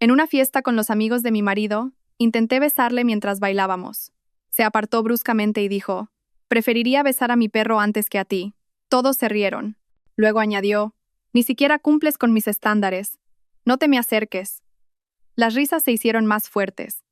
En una fiesta con los amigos de mi marido, intenté besarle mientras bailábamos. Se apartó bruscamente y dijo, «Preferiría besar a mi perro antes que a ti». Todos se rieron. Luego añadió, «Ni siquiera cumples con mis estándares. No te me acerques». Las risas se hicieron más fuertes.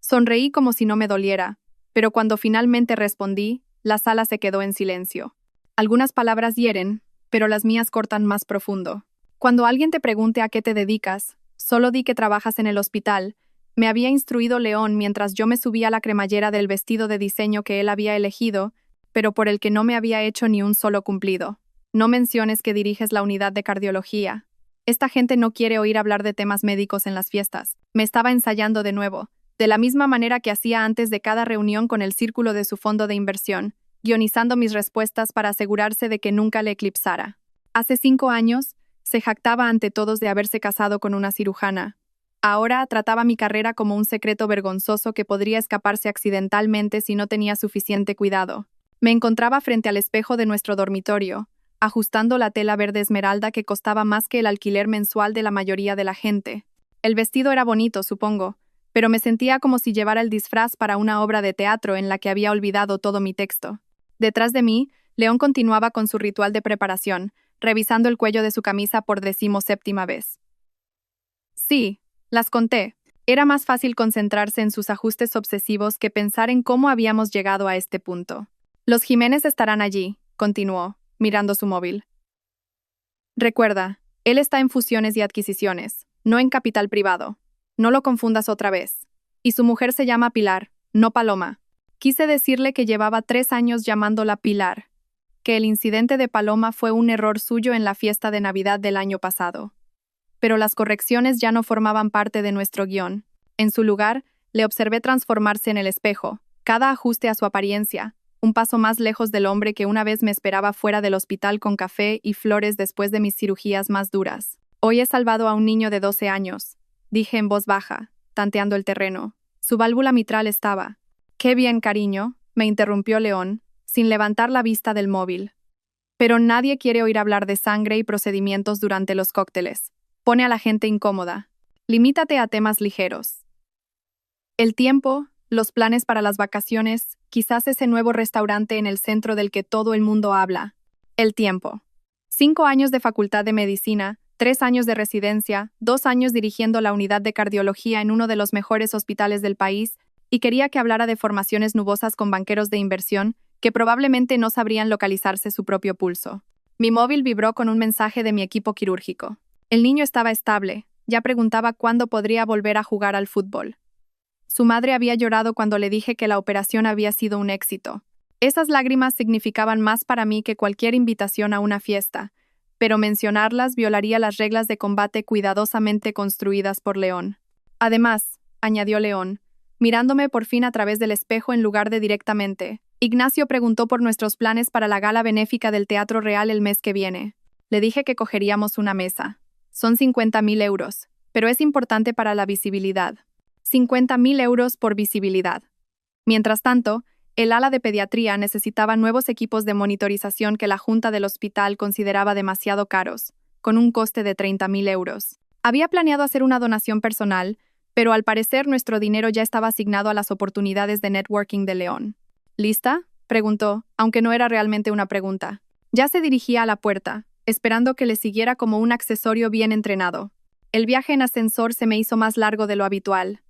Sonreí como si no me doliera, pero cuando finalmente respondí, la sala se quedó en silencio. Algunas palabras hieren, pero las mías cortan más profundo. Cuando alguien te pregunte a qué te dedicas, solo di que trabajas en el hospital. Me había instruido León mientras yo me subía a la cremallera del vestido de diseño que él había elegido, pero por el que no me había hecho ni un solo cumplido. No menciones que diriges la unidad de cardiología. Esta gente no quiere oír hablar de temas médicos en las fiestas. Me estaba ensayando de nuevo, de la misma manera que hacía antes de cada reunión con el círculo de su fondo de inversión, guionizando mis respuestas para asegurarse de que nunca le eclipsara. Hace 5 años, se jactaba ante todos de haberse casado con una cirujana. Ahora trataba mi carrera como un secreto vergonzoso que podría escaparse accidentalmente si no tenía suficiente cuidado. Me encontraba frente al espejo de nuestro dormitorio, ajustando la tela verde esmeralda que costaba más que el alquiler mensual de la mayoría de la gente. El vestido era bonito, supongo, pero me sentía como si llevara el disfraz para una obra de teatro en la que había olvidado todo mi texto. Detrás de mí, León continuaba con su ritual de preparación, revisando el cuello de su camisa por 17ª vez. Sí, las conté. Era más fácil concentrarse en sus ajustes obsesivos que pensar en cómo habíamos llegado a este punto. Los Jiménez estarán allí, continuó, mirando su móvil. Recuerda, él está en fusiones y adquisiciones, no en capital privado. No lo confundas otra vez. Y su mujer se llama Pilar, no Paloma. Quise decirle que llevaba 3 años llamándola Pilar, que el incidente de Paloma fue un error suyo en la fiesta de Navidad del año pasado. Pero las correcciones ya no formaban parte de nuestro guión. En su lugar, le observé transformarse en el espejo, cada ajuste a su apariencia, un paso más lejos del hombre que una vez me esperaba fuera del hospital con café y flores después de mis cirugías más duras. Hoy he salvado a un niño de 12 años, dije en voz baja, tanteando el terreno. Su válvula mitral estaba. «Qué bien, cariño», me interrumpió León, sin levantar la vista del móvil. Pero nadie quiere oír hablar de sangre y procedimientos durante los cócteles. Pone a la gente incómoda. Limítate a temas ligeros. El tiempo, los planes para las vacaciones, quizás ese nuevo restaurante en el centro del que todo el mundo habla. El tiempo. 5 años de facultad de medicina, 3 años de residencia, 2 años dirigiendo la unidad de cardiología en uno de los mejores hospitales del país, y quería que hablara de formaciones nubosas con banqueros de inversión que probablemente no sabrían localizarse su propio pulso. Mi móvil vibró con un mensaje de mi equipo quirúrgico. El niño estaba estable, ya preguntaba cuándo podría volver a jugar al fútbol. Su madre había llorado cuando le dije que la operación había sido un éxito. Esas lágrimas significaban más para mí que cualquier invitación a una fiesta, pero mencionarlas violaría las reglas de combate cuidadosamente construidas por León. Además, añadió León, mirándome por fin a través del espejo en lugar de directamente, Ignacio preguntó por nuestros planes para la gala benéfica del Teatro Real el mes que viene. Le dije que cogeríamos una mesa. Son 50.000 euros, pero es importante para la visibilidad. 50.000 euros por visibilidad. Mientras tanto, el ala de pediatría necesitaba nuevos equipos de monitorización que la junta del hospital consideraba demasiado caros, con un coste de 30.000 euros. Había planeado hacer una donación personal, pero al parecer nuestro dinero ya estaba asignado a las oportunidades de networking de León. ¿Lista?, preguntó, aunque no era realmente una pregunta. Ya se dirigía a la puerta, esperando que le siguiera como un accesorio bien entrenado. El viaje en ascensor se me hizo más largo de lo habitual.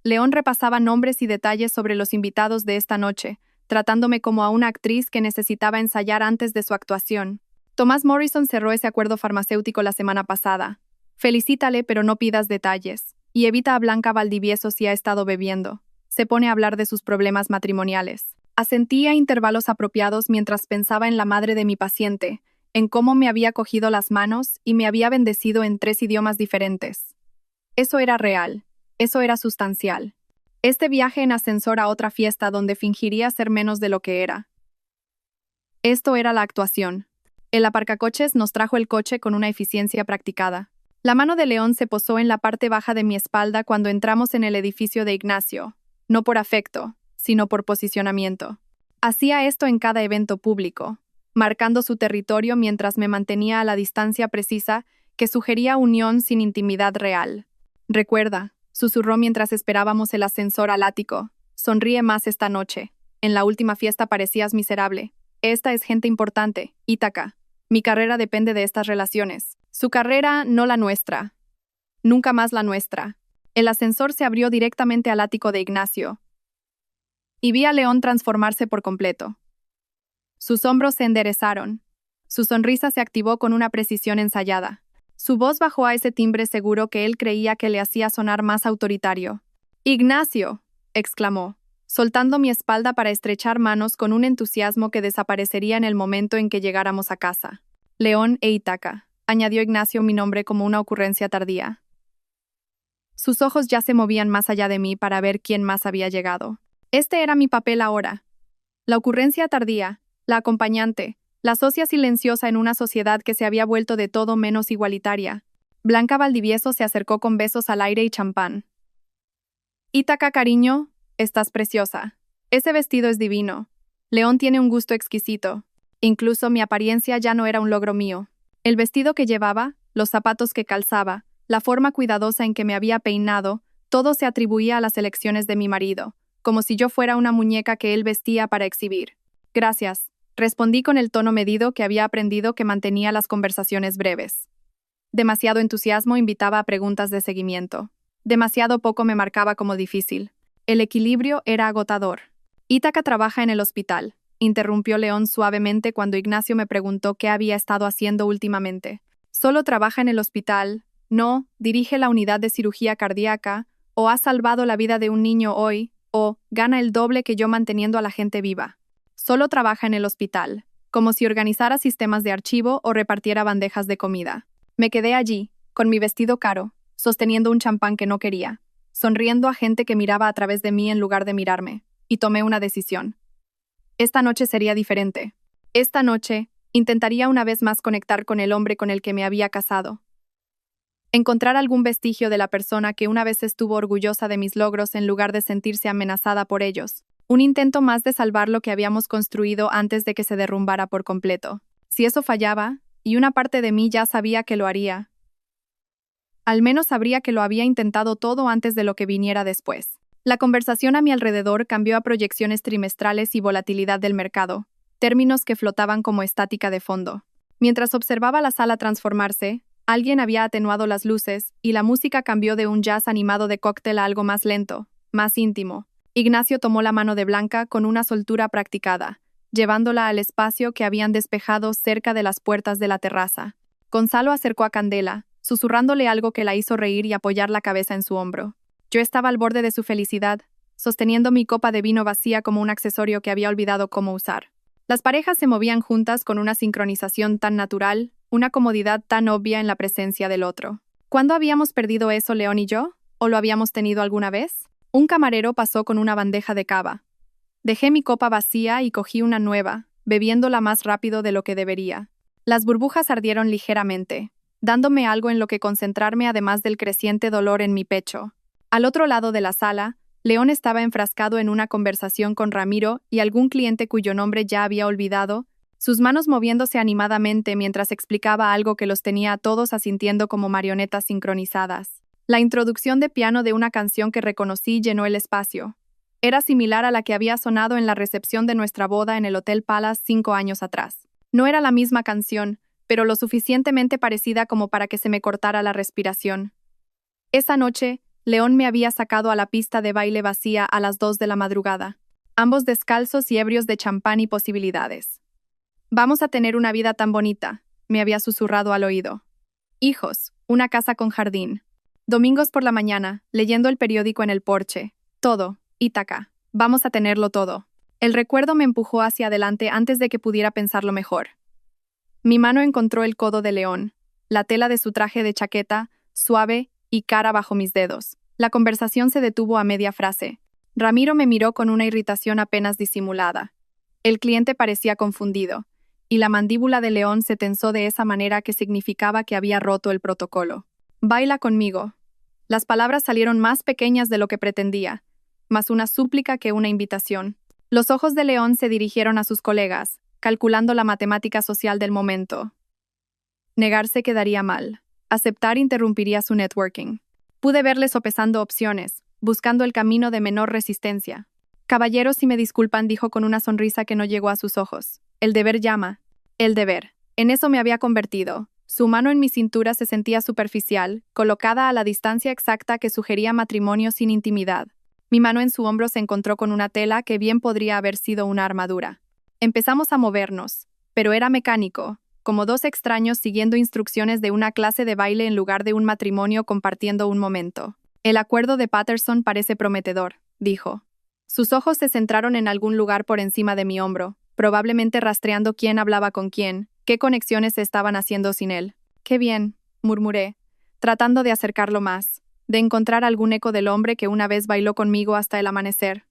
León repasaba nombres y detalles sobre los invitados de esta noche, tratándome como a una actriz que necesitaba ensayar antes de su actuación. Thomas Morrison cerró ese acuerdo farmacéutico la semana pasada. Felicítale, pero no pidas detalles. Y evita a Blanca Valdivieso si ha estado bebiendo. Se pone a hablar de sus problemas matrimoniales. Asentí a intervalos apropiados mientras pensaba en la madre de mi paciente, en cómo me había cogido las manos y me había bendecido en 3 idiomas diferentes. Eso era real. Eso era sustancial. Este viaje en ascensor a otra fiesta donde fingiría ser menos de lo que era. Esto era la actuación. El aparcacoches nos trajo el coche con una eficiencia practicada. La mano de León se posó en la parte baja de mi espalda cuando entramos en el edificio de Ignacio, no por afecto, sino por posicionamiento. Hacía esto en cada evento público, marcando su territorio mientras me mantenía a la distancia precisa que sugería unión sin intimidad real. Recuerda, susurró mientras esperábamos el ascensor al ático. Sonríe más esta noche. En la última fiesta parecías miserable. Esta es gente importante, Ítaca. Mi carrera depende de estas relaciones. Su carrera, no la nuestra. Nunca más la nuestra. El ascensor se abrió directamente al ático de Ignacio. Y vi a León transformarse por completo. Sus hombros se enderezaron. Su sonrisa se activó con una precisión ensayada. Su voz bajó a ese timbre seguro que él creía que le hacía sonar más autoritario. «¡Ignacio!», exclamó, soltando mi espalda para estrechar manos con un entusiasmo que desaparecería en el momento en que llegáramos a casa. «León e Ítaca», añadió Ignacio mi nombre como una ocurrencia tardía. Sus ojos ya se movían más allá de mí para ver quién más había llegado. Este era mi papel ahora. La ocurrencia tardía, la acompañante, la socia silenciosa en una sociedad que se había vuelto de todo menos igualitaria. Blanca Valdivieso se acercó con besos al aire y champán. «Ítaca, cariño, estás preciosa. Ese vestido es divino. León tiene un gusto exquisito. Incluso mi apariencia ya no era un logro mío. El vestido que llevaba, los zapatos que calzaba, la forma cuidadosa en que me había peinado, todo se atribuía a las elecciones de mi marido, como si yo fuera una muñeca que él vestía para exhibir. Gracias», respondí con el tono medido que había aprendido que mantenía las conversaciones breves. Demasiado entusiasmo invitaba a preguntas de seguimiento. Demasiado poco me marcaba como difícil. El equilibrio era agotador. «Ítaca trabaja en el hospital», interrumpió León suavemente cuando Ignacio me preguntó qué había estado haciendo últimamente. «Solo trabaja en el hospital, no, dirige la unidad de cirugía cardíaca, o ha salvado la vida de un niño hoy, o gana el doble que yo manteniendo a la gente viva. Solo trabaja en el hospital, como si organizara sistemas de archivo o repartiera bandejas de comida». Me quedé allí, con mi vestido caro, sosteniendo un champán que no quería, sonriendo a gente que miraba a través de mí en lugar de mirarme, y tomé una decisión. Esta noche sería diferente. Esta noche, intentaría una vez más conectar con el hombre con el que me había casado. Encontrar algún vestigio de la persona que una vez estuvo orgullosa de mis logros en lugar de sentirse amenazada por ellos. Un intento más de salvar lo que habíamos construido antes de que se derrumbara por completo. Si eso fallaba, y una parte de mí ya sabía que lo haría, al menos sabría que lo había intentado todo antes de lo que viniera después. La conversación a mi alrededor cambió a proyecciones trimestrales y volatilidad del mercado, términos que flotaban como estática de fondo. Mientras observaba la sala transformarse, alguien había atenuado las luces y la música cambió de un jazz animado de cóctel a algo más lento, más íntimo. Ignacio tomó la mano de Blanca con una soltura practicada, llevándola al espacio que habían despejado cerca de las puertas de la terraza. Gonzalo acercó a Candela, susurrándole algo que la hizo reír y apoyar la cabeza en su hombro. Yo estaba al borde de su felicidad, sosteniendo mi copa de vino vacía como un accesorio que había olvidado cómo usar. Las parejas se movían juntas con una sincronización tan natural, una comodidad tan obvia en la presencia del otro. ¿Cuándo habíamos perdido eso León y yo? ¿O lo habíamos tenido alguna vez? Un camarero pasó con una bandeja de cava. Dejé mi copa vacía y cogí una nueva, bebiéndola más rápido de lo que debería. Las burbujas ardieron ligeramente, dándome algo en lo que concentrarme además del creciente dolor en mi pecho. Al otro lado de la sala, León estaba enfrascado en una conversación con Ramiro y algún cliente cuyo nombre ya había olvidado, sus manos moviéndose animadamente mientras explicaba algo que los tenía a todos asintiendo como marionetas sincronizadas. La introducción de piano de una canción que reconocí llenó el espacio. Era similar a la que había sonado en la recepción de nuestra boda en el Hotel Palace 5 años atrás. No era la misma canción, pero lo suficientemente parecida como para que se me cortara la respiración. Esa noche, León me había sacado a la pista de baile vacía a las 2 de la madrugada, ambos descalzos y ebrios de champán y posibilidades. «Vamos a tener una vida tan bonita», me había susurrado al oído. «Hijos, una casa con jardín. Domingos por la mañana, leyendo el periódico en el porche. Todo, Ítaca. Vamos a tenerlo todo». El recuerdo me empujó hacia adelante antes de que pudiera pensarlo mejor. Mi mano encontró el codo de León, la tela de su traje de chaqueta, suave y cara bajo mis dedos. La conversación se detuvo a media frase. Ramiro me miró con una irritación apenas disimulada. El cliente parecía confundido, y la mandíbula de León se tensó de esa manera que significaba que había roto el protocolo. «Baila conmigo». Las palabras salieron más pequeñas de lo que pretendía, más una súplica que una invitación. Los ojos de León se dirigieron a sus colegas, calculando la matemática social del momento. Negarse quedaría mal. Aceptar interrumpiría su networking. Pude verle sopesando opciones, buscando el camino de menor resistencia. Caballeros, si me disculpan, dijo con una sonrisa que no llegó a sus ojos. El deber llama. El deber. En eso me había convertido. Su mano en mi cintura se sentía superficial, colocada a la distancia exacta que sugería matrimonio sin intimidad. Mi mano en su hombro se encontró con una tela que bien podría haber sido una armadura. Empezamos a movernos, pero era mecánico, como dos extraños siguiendo instrucciones de una clase de baile en lugar de un matrimonio compartiendo un momento. El acuerdo de Patterson parece prometedor, dijo. Sus ojos se centraron en algún lugar por encima de mi hombro, probablemente rastreando quién hablaba con quién, qué conexiones se estaban haciendo sin él. «Qué bien», murmuré, tratando de acercarlo más, de encontrar algún eco del hombre que una vez bailó conmigo hasta el amanecer.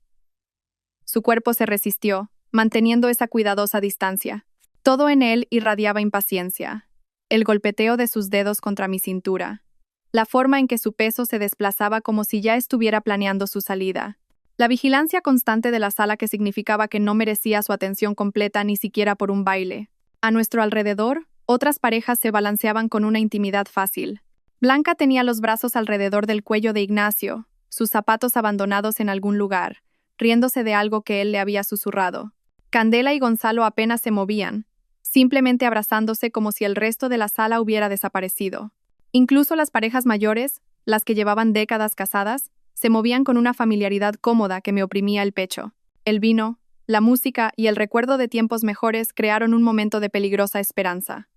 Su cuerpo se resistió, manteniendo esa cuidadosa distancia. Todo en él irradiaba impaciencia. El golpeteo de sus dedos contra mi cintura. La forma en que su peso se desplazaba como si ya estuviera planeando su salida. La vigilancia constante de la sala que significaba que no merecía su atención completa ni siquiera por un baile. A nuestro alrededor, otras parejas se balanceaban con una intimidad fácil. Blanca tenía los brazos alrededor del cuello de Ignacio, sus zapatos abandonados en algún lugar, riéndose de algo que él le había susurrado. Candela y Gonzalo apenas se movían, simplemente abrazándose como si el resto de la sala hubiera desaparecido. Incluso las parejas mayores, las que llevaban décadas casadas, se movían con una familiaridad cómoda que me oprimía el pecho. El vino, la música y el recuerdo de tiempos mejores crearon un momento de peligrosa esperanza.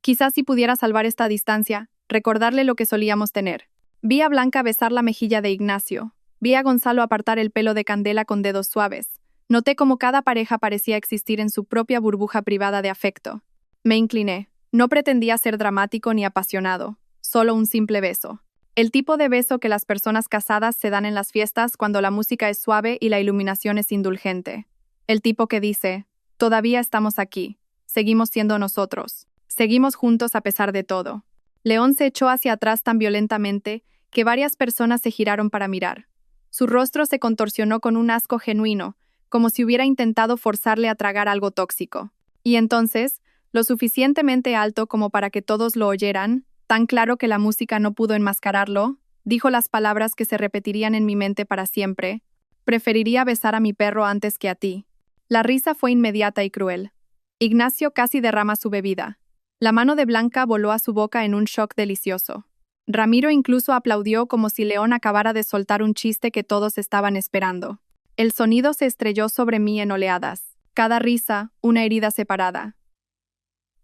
Quizás si pudiera salvar esta distancia, recordarle lo que solíamos tener. Vi a Blanca besar la mejilla de Ignacio. Vi a Gonzalo apartar el pelo de Candela con dedos suaves. Noté cómo cada pareja parecía existir en su propia burbuja privada de afecto. Me incliné. No pretendía ser dramático ni apasionado, solo un simple beso. El tipo de beso que las personas casadas se dan en las fiestas cuando la música es suave y la iluminación es indulgente. El tipo que dice, todavía estamos aquí, seguimos siendo nosotros, seguimos juntos a pesar de todo. León se echó hacia atrás tan violentamente que varias personas se giraron para mirar. Su rostro se contorsionó con un asco genuino, como si hubiera intentado forzarle a tragar algo tóxico. Y entonces, lo suficientemente alto como para que todos lo oyeran, tan claro que la música no pudo enmascararlo, dijo las palabras que se repetirían en mi mente para siempre: preferiría besar a mi perro antes que a ti. La risa fue inmediata y cruel. Ignacio casi derrama su bebida. La mano de Blanca voló a su boca en un shock delicioso. Ramiro incluso aplaudió como si León acabara de soltar un chiste que todos estaban esperando. El sonido se estrelló sobre mí en oleadas. Cada risa, una herida separada.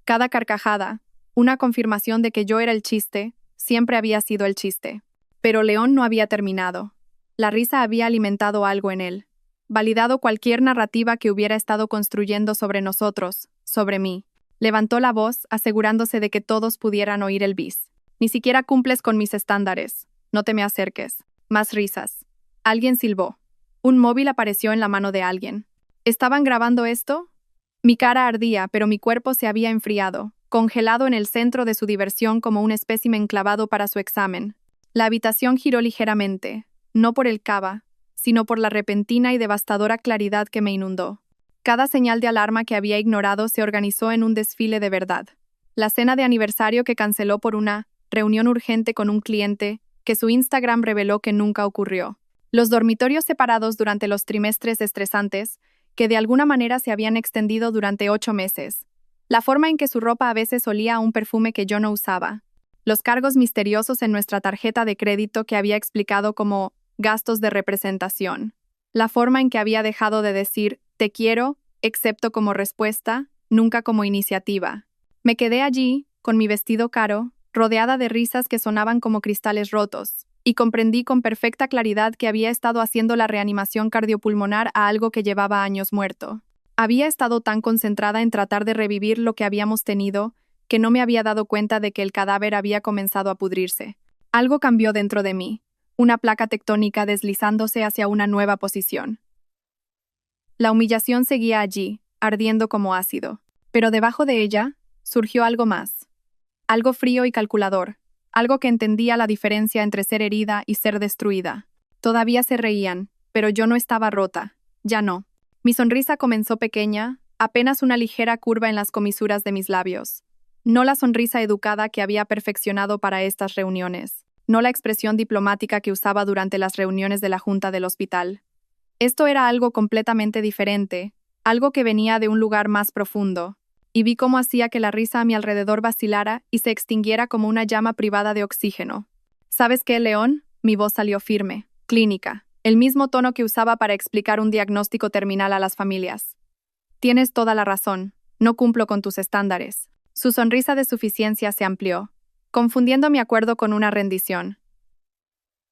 Cada carcajada, una confirmación de que yo era el chiste, siempre había sido el chiste. Pero León no había terminado. La risa había alimentado algo en él, validado cualquier narrativa que hubiera estado construyendo sobre nosotros, sobre mí. Levantó la voz, asegurándose de que todos pudieran oír el bis. Ni siquiera cumples con mis estándares. No te me acerques. Más risas. Alguien silbó. Un móvil apareció en la mano de alguien. ¿Estaban grabando esto? Mi cara ardía, pero mi cuerpo se había enfriado, congelado en el centro de su diversión como un espécimen clavado para su examen. La habitación giró ligeramente, no por el cava, sino por la repentina y devastadora claridad que me inundó. Cada señal de alarma que había ignorado se organizó en un desfile de verdad. La cena de aniversario que canceló por una reunión urgente con un cliente, que su Instagram reveló que nunca ocurrió. Los dormitorios separados durante los trimestres estresantes, que de alguna manera se habían extendido durante 8 meses. La forma en que su ropa a veces olía a un perfume que yo no usaba. Los cargos misteriosos en nuestra tarjeta de crédito que había explicado como gastos de representación. La forma en que había dejado de decir «te quiero», excepto como respuesta, nunca como iniciativa. Me quedé allí, con mi vestido caro, rodeada de risas que sonaban como cristales rotos, y comprendí con perfecta claridad que había estado haciendo la reanimación cardiopulmonar a algo que llevaba años muerto. Había estado tan concentrada en tratar de revivir lo que habíamos tenido, que no me había dado cuenta de que el cadáver había comenzado a pudrirse. Algo cambió dentro de mí, una placa tectónica deslizándose hacia una nueva posición. La humillación seguía allí, ardiendo como ácido, pero debajo de ella surgió algo más. Algo frío y calculador, algo que entendía la diferencia entre ser herida y ser destruida. Todavía se reían, pero yo no estaba rota, ya no. Mi sonrisa comenzó pequeña, apenas una ligera curva en las comisuras de mis labios. No la sonrisa educada que había perfeccionado para estas reuniones. no la expresión diplomática que usaba durante las reuniones de la junta del hospital. Esto era algo completamente diferente, algo que venía de un lugar más profundo, y vi cómo hacía que la risa a mi alrededor vacilara y se extinguiera como una llama privada de oxígeno. ¿Sabes qué, León? Mi voz salió firme, clínica, el mismo tono que usaba para explicar un diagnóstico terminal a las familias. Tienes toda la razón, no cumplo con tus estándares. Su sonrisa de suficiencia se amplió, confundiendo mi acuerdo con una rendición.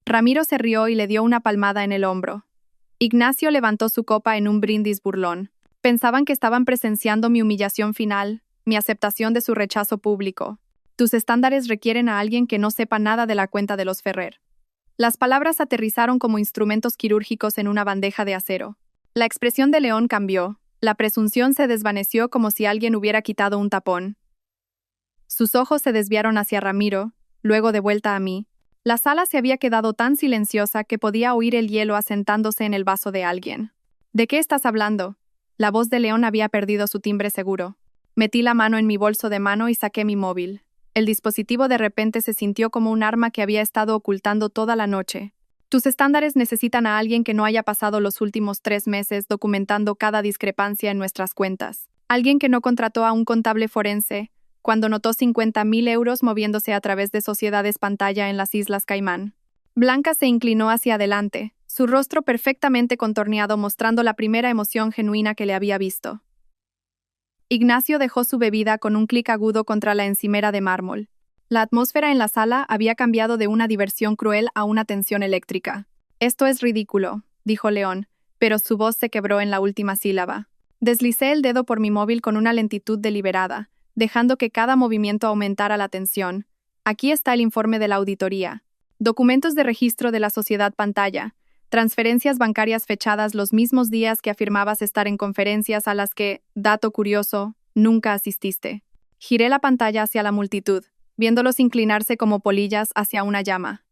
Ramiro se rió y le dio una palmada en el hombro. Ignacio levantó su copa en un brindis burlón. Pensaban que estaban presenciando mi humillación final, mi aceptación de su rechazo público. Tus estándares requieren a alguien que no sepa nada de la cuenta de los Ferrer. Las palabras aterrizaron como instrumentos quirúrgicos en una bandeja de acero. La expresión de León cambió. La presunción se desvaneció como si alguien hubiera quitado un tapón. Sus ojos se desviaron hacia Ramiro, luego de vuelta a mí. La sala se había quedado tan silenciosa que podía oír el hielo asentándose en el vaso de alguien. ¿De qué estás hablando? La voz de León había perdido su timbre seguro. Metí la mano en mi bolso de mano y saqué mi móvil. El dispositivo de repente se sintió como un arma que había estado ocultando toda la noche. Tus estándares necesitan a alguien que no haya pasado los últimos 3 meses documentando cada discrepancia en nuestras cuentas. Alguien que no contrató a un contable forense cuando notó 50.000 euros moviéndose a través de sociedades pantalla en las Islas Caimán. Blanca se inclinó hacia adelante, su rostro perfectamente contorneado mostrando la primera emoción genuina que le había visto. Ignacio dejó su bebida con un clic agudo contra la encimera de mármol. La atmósfera en la sala había cambiado de una diversión cruel a una tensión eléctrica. Esto es ridículo, dijo León, pero su voz se quebró en la última sílaba. Deslicé el dedo por mi móvil con una lentitud deliberada, dejando que cada movimiento aumentara la tensión. Aquí está el informe de la auditoría. Documentos de registro de la sociedad pantalla. Transferencias bancarias fechadas los mismos días que afirmabas estar en conferencias a las que, dato curioso, nunca asististe. Giré la pantalla hacia la multitud, viéndolos inclinarse como polillas hacia una llama.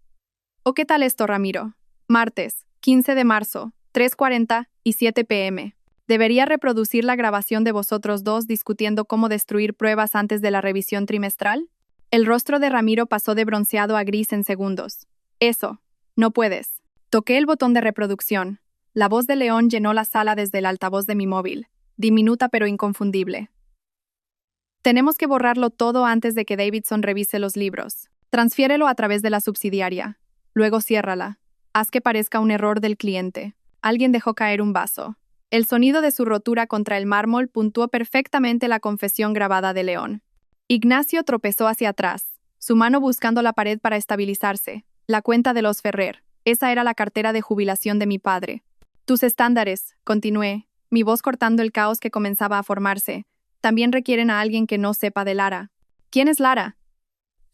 ¿O qué tal esto, Ramiro? Martes, 15 de marzo, 3:40 y 7 p.m. ¿Debería reproducir la grabación de vosotros dos discutiendo cómo destruir pruebas antes de la revisión trimestral? El rostro de Ramiro pasó de bronceado a gris en segundos. Eso, no puedes. Toqué el botón de reproducción. La voz de León llenó la sala desde el altavoz de mi móvil, diminuta pero inconfundible. Tenemos que borrarlo todo antes de que Davidson revise los libros. Transfiérelo a través de la subsidiaria. Luego ciérrala. Haz que parezca un error del cliente. Alguien dejó caer un vaso. El sonido de su rotura contra el mármol puntuó perfectamente la confesión grabada de León. Ignacio tropezó hacia atrás, su mano buscando la pared para estabilizarse. La cuenta de los Ferrer. Esa era la cartera de jubilación de mi padre. Tus estándares, continué, mi voz cortando el caos que comenzaba a formarse, también requieren a alguien que no sepa de Lara. ¿Quién es Lara?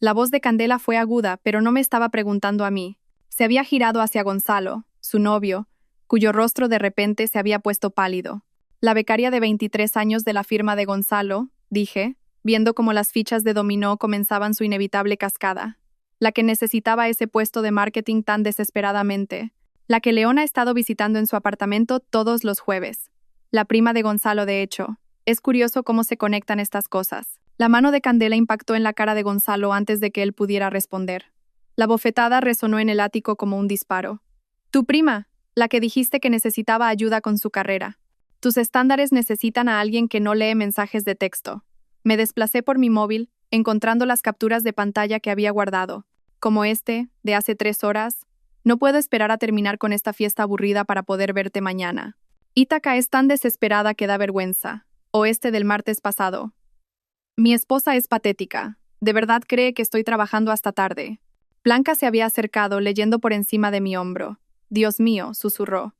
La voz de Candela fue aguda, pero no me estaba preguntando a mí. Se había girado hacia Gonzalo, su novio, cuyo rostro de repente se había puesto pálido. La becaria de 23 años de la firma de Gonzalo, dije, viendo cómo las fichas de dominó comenzaban su inevitable cascada. La que necesitaba ese puesto de marketing tan desesperadamente. La que León ha estado visitando en su apartamento todos los jueves. La prima de Gonzalo, de hecho. Es curioso cómo se conectan estas cosas. La mano de Candela impactó en la cara de Gonzalo antes de que él pudiera responder. La bofetada resonó en el ático como un disparo. Tu prima, la que dijiste que necesitaba ayuda con su carrera. Tus estándares necesitan a alguien que no lee mensajes de texto. Me desplacé por mi móvil, encontrando las capturas de pantalla que había guardado. Como de hace 3 horas. No puedo esperar a terminar con esta fiesta aburrida para poder verte mañana. Ítaca es tan desesperada que da vergüenza. O del martes pasado. Mi esposa es patética. De verdad cree que estoy trabajando hasta tarde. Blanca se había acercado, leyendo por encima de mi hombro. Dios mío, susurró.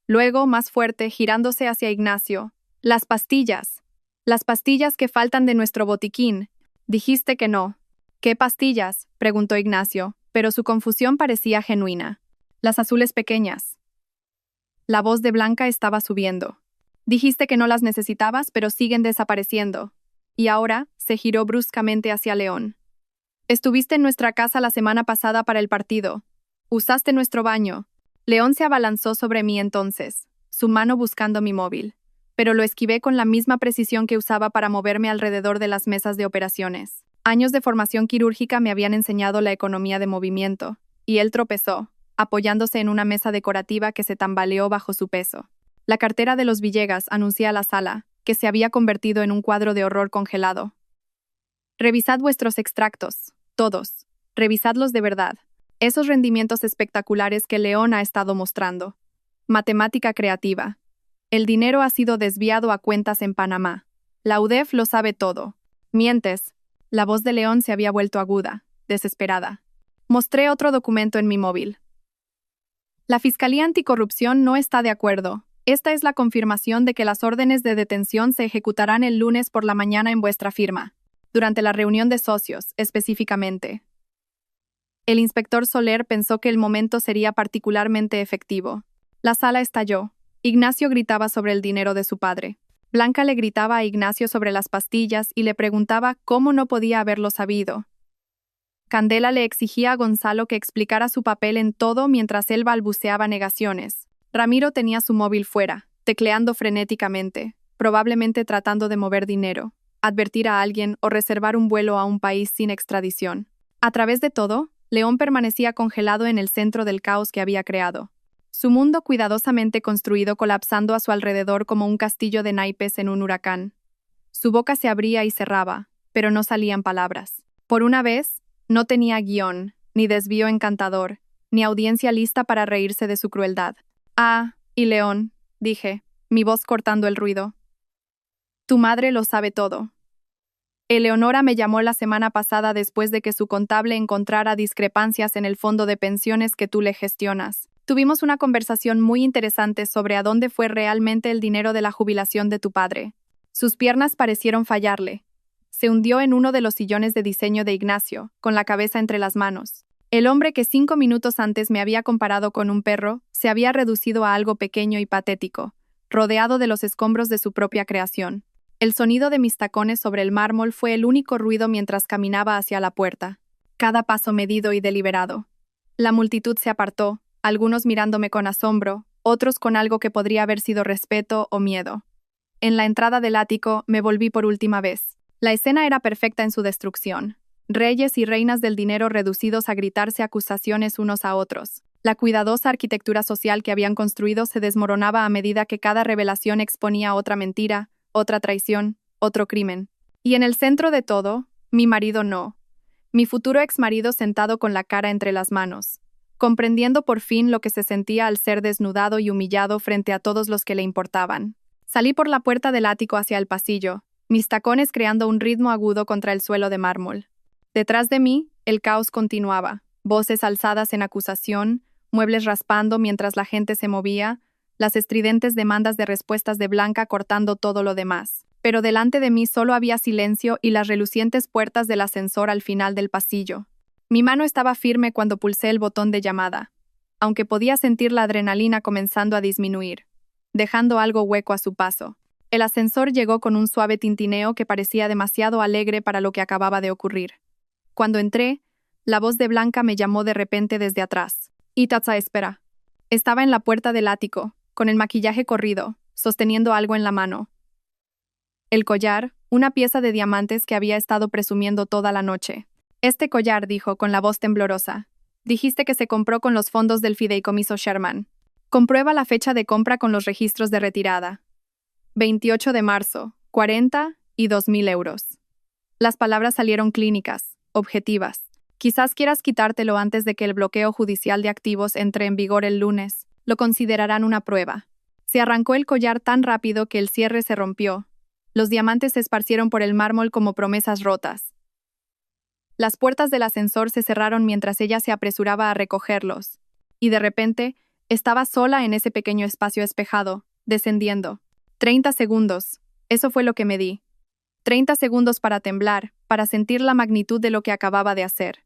Luego, más fuerte, girándose hacia Ignacio. Las pastillas. Las pastillas que faltan de nuestro botiquín. Dijiste que no. ¿Qué pastillas?, preguntó Ignacio, pero su confusión parecía genuina. Las azules pequeñas. La voz de Blanca estaba subiendo. Dijiste que no las necesitabas, pero siguen desapareciendo. Y ahora, se giró bruscamente hacia León. Estuviste en nuestra casa la semana pasada para el partido. Usaste nuestro baño. León se abalanzó sobre mí entonces, su mano buscando mi móvil. Pero lo esquivé con la misma precisión que usaba para moverme alrededor de las mesas de operaciones. Años de formación quirúrgica me habían enseñado la economía de movimiento. y él tropezó, apoyándose en una mesa decorativa que se tambaleó bajo su peso. La cartera de los Villegas anuncia a la sala que se había convertido en un cuadro de horror congelado. Revisad vuestros extractos, todos. Revisadlos de verdad. Esos rendimientos espectaculares que León ha estado mostrando. Matemática creativa. El dinero ha sido desviado a cuentas en Panamá. La UDEF lo sabe todo. Mientes. La voz de León se había vuelto aguda, desesperada. Mostré otro documento en mi móvil. La Fiscalía Anticorrupción no está de acuerdo. Esta es la confirmación de que las órdenes de detención se ejecutarán el lunes por la mañana en vuestra firma, durante la reunión de socios, específicamente. El inspector Soler pensó que el momento sería particularmente efectivo. La sala estalló. Ignacio gritaba sobre el dinero de su padre. Blanca le gritaba a Ignacio sobre las pastillas y le preguntaba cómo no podía haberlo sabido. Candela le exigía a Gonzalo que explicara su papel en todo mientras él balbuceaba negaciones. Ramiro tenía su móvil fuera, tecleando frenéticamente, probablemente tratando de mover dinero, advertir a alguien o reservar un vuelo a un país sin extradición. A través de todo, León permanecía congelado en el centro del caos que había creado. Su mundo cuidadosamente construido colapsando a su alrededor como un castillo de naipes en un huracán. Su boca se abría y cerraba, pero no salían palabras. Por una vez, no tenía guión, ni desvío encantador, ni audiencia lista para reírse de su crueldad. Ah, y León, dije, mi voz cortando el ruido. Tu madre lo sabe todo. Eleonora me llamó la semana pasada después de que su contable encontrara discrepancias en el fondo de pensiones que tú le gestionas. Tuvimos una conversación muy interesante sobre a dónde fue realmente el dinero de la jubilación de tu padre. Sus piernas parecieron fallarle. Se hundió en uno de los sillones de diseño de Ignacio, con la cabeza entre las manos. El hombre que 5 minutos antes me había comparado con un perro, se había reducido a algo pequeño y patético, rodeado de los escombros de su propia creación. El sonido de mis tacones sobre el mármol fue el único ruido mientras caminaba hacia la puerta. Cada paso medido y deliberado. La multitud se apartó, algunos mirándome con asombro, otros con algo que podría haber sido respeto o miedo. En la entrada del ático me volví por última vez. La escena era perfecta en su destrucción. Reyes y reinas del dinero reducidos a gritarse acusaciones unos a otros. La cuidadosa arquitectura social que habían construido se desmoronaba a medida que cada revelación exponía otra mentira, otra traición, otro crimen. Y en el centro de todo, mi marido no. Mi futuro exmarido sentado con la cara entre las manos, comprendiendo por fin lo que se sentía al ser desnudado y humillado frente a todos los que le importaban. Salí por la puerta del ático hacia el pasillo, mis tacones creando un ritmo agudo contra el suelo de mármol. Detrás de mí, el caos continuaba, voces alzadas en acusación, muebles raspando mientras la gente se movía, las estridentes demandas de respuestas de Blanca cortando todo lo demás. Pero delante de mí solo había silencio y las relucientes puertas del ascensor al final del pasillo. Mi mano estaba firme cuando pulsé el botón de llamada, aunque podía sentir la adrenalina comenzando a disminuir, dejando algo hueco a su paso. El ascensor llegó con un suave tintineo que parecía demasiado alegre para lo que acababa de ocurrir. Cuando entré, la voz de Blanca me llamó de repente desde atrás. Itatsa, espera. Estaba en la puerta del ático, con el maquillaje corrido, sosteniendo algo en la mano. El collar, una pieza de diamantes que había estado presumiendo toda la noche. Este collar, dijo con la voz temblorosa. Dijiste que se compró con los fondos del fideicomiso Sherman. Comprueba la fecha de compra con los registros de retirada. 28 de marzo, 40 y 2.000 euros. Las palabras salieron clínicas, objetivas. Quizás quieras quitártelo antes de que el bloqueo judicial de activos entre en vigor el lunes. Lo considerarán una prueba. Se arrancó el collar tan rápido que el cierre se rompió. Los diamantes se esparcieron por el mármol como promesas rotas. Las puertas del ascensor se cerraron mientras ella se apresuraba a recogerlos. Y de repente, estaba sola en ese pequeño espacio espejado, descendiendo. 30 segundos. Eso fue lo que me di. 30 segundos para temblar, para sentir la magnitud de lo que acababa de hacer.